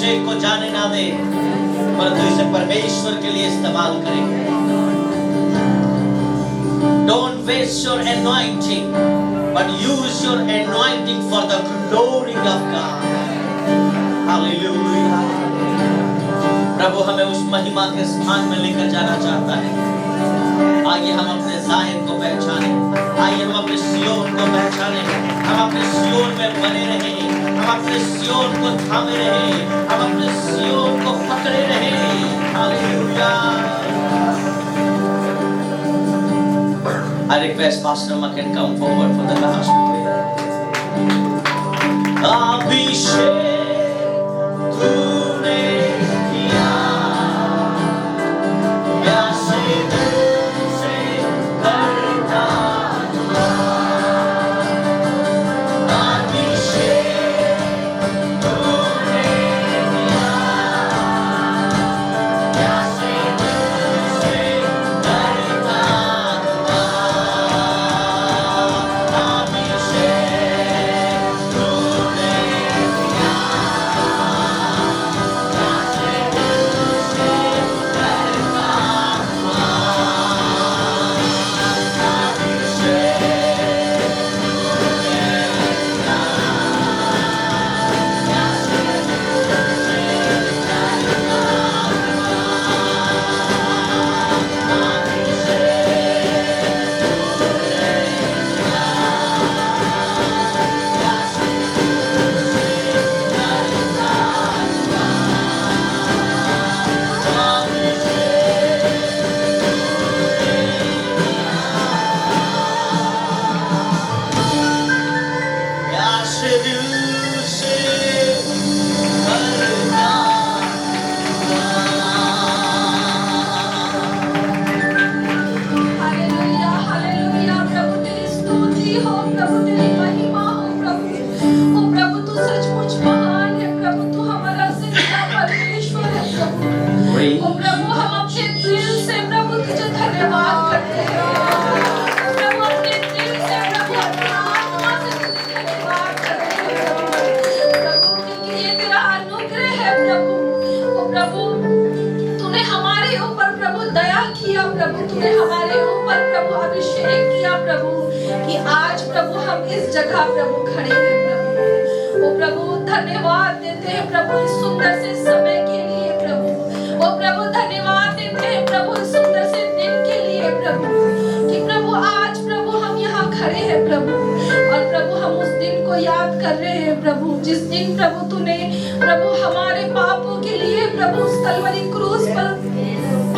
अभिषेक को जाने ना दे, पर तू इसे परमेश्वर के लिए इस्तेमाल करे। Don't waste your anointing, but use your anointing for the glory of God. Hallelujah. प्रभु हमें उस महिमा के स्थान में लेकर जाना चाहता है। आइए हम अपने ज़ाहिर को पहचाने, आइए हम अपने सियोन को पहचाने, हम अपने सियोन में बने रहें, हम अपने सियोन को थामे रहें, हम अपने सियोन को पकड़े रहें। Hallelujah. I request Pastor Mark can come forward for the last prayer. अभिषेक तूने किया, प्यासे दिल से करता हुआ। अभिषेक तूने किया, प्यासे दिल से करता हुआ।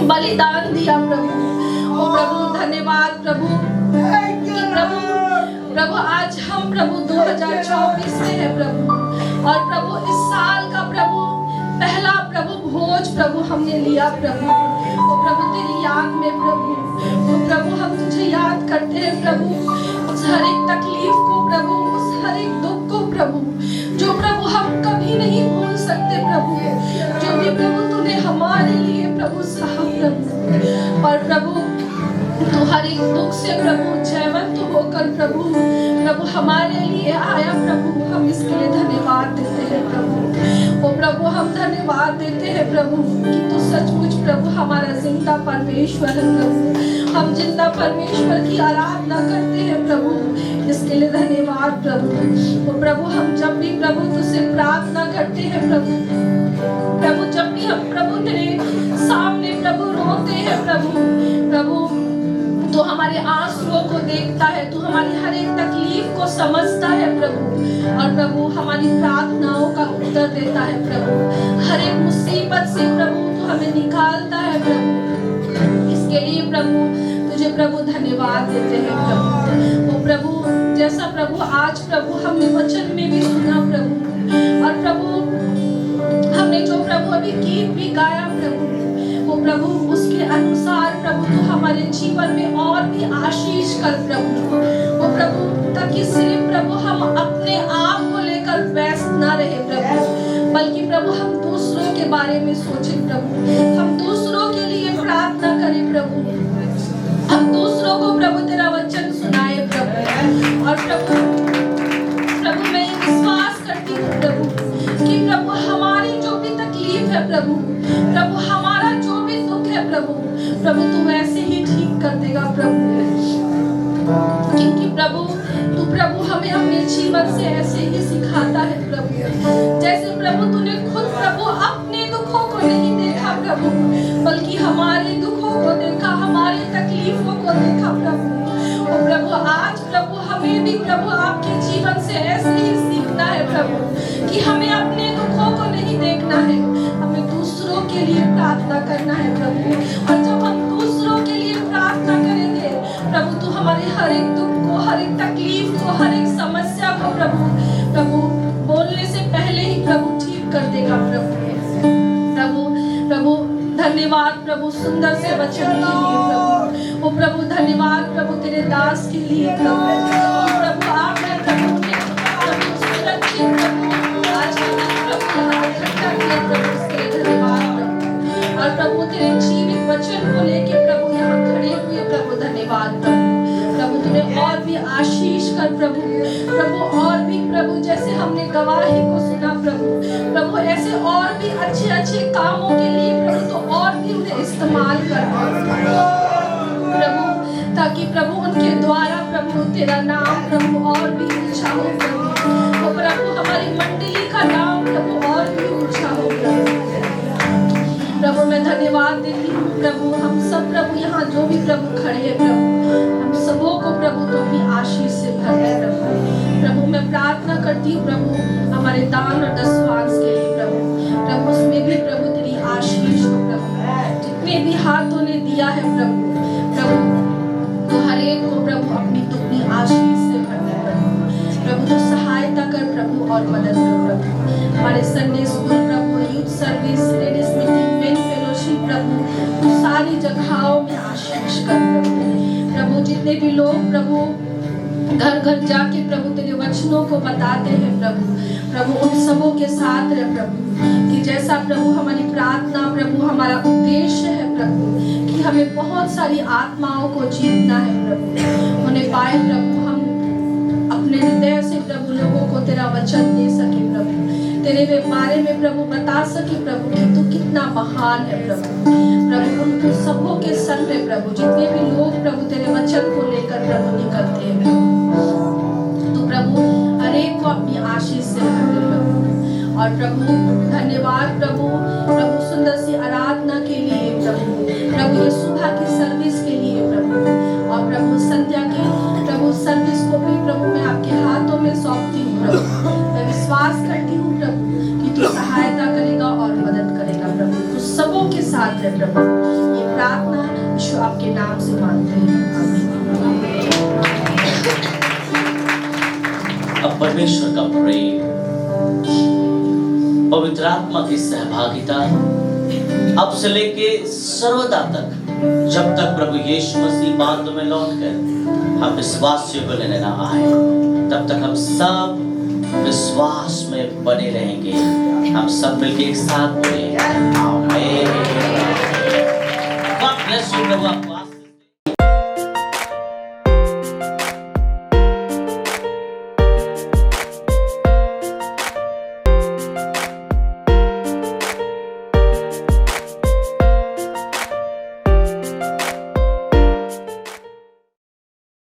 बलिदान दिया प्रभु। ओ प्रभु धन्यवाद प्रभु कि प्रभु आज हम प्रभु 2024 में है प्रभु, और प्रभु इस साल का प्रभु पहला प्रभु भोज प्रभु हमने लिया प्रभु। ओ प्रभु तेरी याद में प्रभु, ओ प्रभु हम तुझे याद करते हैं प्रभु, उस हर एक तकलीफ को प्रभु, उस हर एक दुख को प्रभु, जो प्रभु हम कभी नहीं भूल सकते प्रभु, जो भी प्रभु तूने हमारे लिए प्रभु सहा प्रभु। और प्रभु तू हर एक दुख से प्रभु जयवंत होकर प्रभु हमारे लिए आया प्रभु, हम इसके लिए धन्यवाद देते हैं प्रभु। ओ प्रभु हम धन्यवाद देते हैं प्रभु कि तू सचमुच प्रभु हमारा जिंदा परमेश्वर है प्रभु, हम जिंदा परमेश्वर की आराधना करते हैं प्रभु, इसके लिए धन्यवाद प्रभु। ओ प्रभु हम जब भी प्रभु तुझसे प्रार्थना करते हैं प्रभु, जब भी हम प्रभु तेरे सामने प्रभु रोते हैं प्रभु तू हमारे आंसुओं को देखता है, तू हमारी हर एक तकलीफ को समझता है प्रभु, और प्रभु हमारी प्रार्थनाओं का उत्तर देता है प्रभु, हर एक मुसीबत से प्रभु तू हमें निकालता है प्रभु, इसके लिए प्रभु तुझे प्रभु धन्यवाद देते हैं प्रभु। वो प्रभु जैसा प्रभु आज प्रभु हमने वचन में भी सुना प्रभु, और प्रभु हमने जो प्रभु अभी गीत भी गाया प्रभु, वो प्रभु उसके अनुसार प्रभु तू हमारे जीवन में और भी आशीष कर प्रभु, वो प्रभु ताकि सिर्फ प्रभु हम अपने आप को लेकर व्यस्त ना रहे प्रभु, बल्कि प्रभु हम दूसरों के बारे में सोचे प्रभु, हम दूसरों के लिए प्रार्थना करें प्रभु, हम दूसरों को प्रभु तेरा वचन सुनाए प्रभु। और प्रभु मैं विश्वास करती हूँ प्रभु कि प्रभु हमारी जो भी तकलीफ है प्रभु, प्रभु हमारा जो भी दुख है प्रभु, प्रभु तू वैसे ही ठीक कर देगा प्रभु, क्योंकि प्रभु तू प्रभु हमें अपने जीवन से ऐसे ही सिखाता है प्रभु, जैसे प्रभु तूने खुद प्रभु अपने दुखों को नहीं देखा प्रभु, बल्कि हमारे दुखों को देखा, हमारी तकलीफों को देखा प्रभु। और प्रभु आज प्रभु हमें भी प्रभु आपके जीवन से ऐसे ही सीखना है प्रभु, कि हमें अपने दुखों को नहीं देखना है, हमें दूसरों के लिए प्रार्थना करना है प्रभु। और जब हम दूसरों के लिए प्रार्थना करेंगे प्रभु, तू हमारे हर एक दुख को, हर एक तकलीफ को, हर एक समस्या को प्रभु प्रभु बोलने से पहले ही प्रभु ठीक कर देगा प्रभु। प्रभु प्रभु धन्यवाद प्रभु सुंदर से वचन के लिए प्रभु। ओ प्रभु धन्यवाद प्रभु तेरे दास के लिए प्रभु। ओ प्रभु आपने प्रभु सुरक्षित प्रभु आज प्रभु यहाँ इकट्ठा किया प्रभु, उसके लिए धन्यवाद प्रभु। और प्रभु तेरे जीवित वचन को लेके प्रभु यहाँ खड़े हुए प्रभु, धन्यवाद प्रभु। प्रभु तूने और भी आशीष कर प्रभु, प्रभु और भी प्रभु जैसे हमने गवाही को सुना प्रभु, प्रभु ऐसे और भी अच्छे अच्छे कामों के लिए प्रभु तो और भी उन्हें इस्तेमाल कर प्रभु, ताकि प्रभु उनके द्वारा प्रभु तेरा नाम प्रभु और भी ऊंचा हो प्रभु। तो प्रभु हमारी मंडली का नाम प्रभु और भी ऊंचा हो प्रभु। मैं धन्यवाद देती हूँ प्रभु, हम सब प्रभु यहाँ जो भी प्रभु खड़े हैं प्रभु, हम सबों को प्रभु तो अपनी आशीष से भर दे प्रभु। प्रभु मैं प्रार्थना करती हूँ प्रभु हमारे दान और दसवांश के लिए प्रभु, प्रभु उसमें भी प्रभु तेरी आशीष हो प्रभु। जितने भी हाथों ने दिया है प्रभु, प्रभु तो हर एक को प्रभु अपनी दुगनी आशीष से भर दे प्रभु। प्रभु तो सहायता कर प्रभु और मदद कर प्रभु। हमारे संडे स्कूल प्रभु, youth service, ladies meeting, men fellowship प्रभु सारी जगहों में आशीष कर प्रभु। प्रभु जितने भी लोग प्रभु घर घर जाके प्रभु तेरे वचनों को बताते हैं प्रभु, प्रभु उन सबों के साथ रहे प्रभु, कि जैसा प्रभु हमारी प्रार्थना प्रभु हमारा उद्देश्य है प्रभु, कि हमें बहुत सारी आत्माओं को जीतना है प्रभु, उन्हें पाए प्रभु हम अपने हृदय से प्रभु लोगों को तेरा वचन दे सके प्रभु, तेरे बारे में प्रभु बता सके प्रभु कि तू कितना महान है प्रभु। प्रभु उन सबों के संग है प्रभु, जितने भी लोग प्रभु तेरे वचन को लेकर प्रभु निकलते हैं तो प्रभु हर एक को अपनी आशीष से भर दे प्रभु। और प्रभु धन्यवाद प्रभु, प्रभु सुंदर सी आराधना के लिए प्रभु, प्रभु ये सुबह की सर्विस के लिए प्रभु, और प्रभु संध्या की प्रभु सर्विस को भी प्रभु मैं आपके हाथों में सौंपती हूँ प्रभु। मैं विश्वास करती हूँ प्रभु कि तू सहायता करेगा और मदद करेगा प्रभु, तू सबों के साथ है प्रभु। ये प्रार्थना यीशु आपके नाम से मांगते हैं, आमीन। अब परमेश्वर का प्रेम, पवित्र आत्मा की सहभागिता अब से लेके सर्वदा तक, जब तक प्रभु यीशु मसीह बाद में लौटकर हम विश्वासियों को लेने ना आए, तब तक हम सब विश्वास में बने रहेंगे। हम सब मिलके एक साथ बोले आमीन। God bless you Prabhu.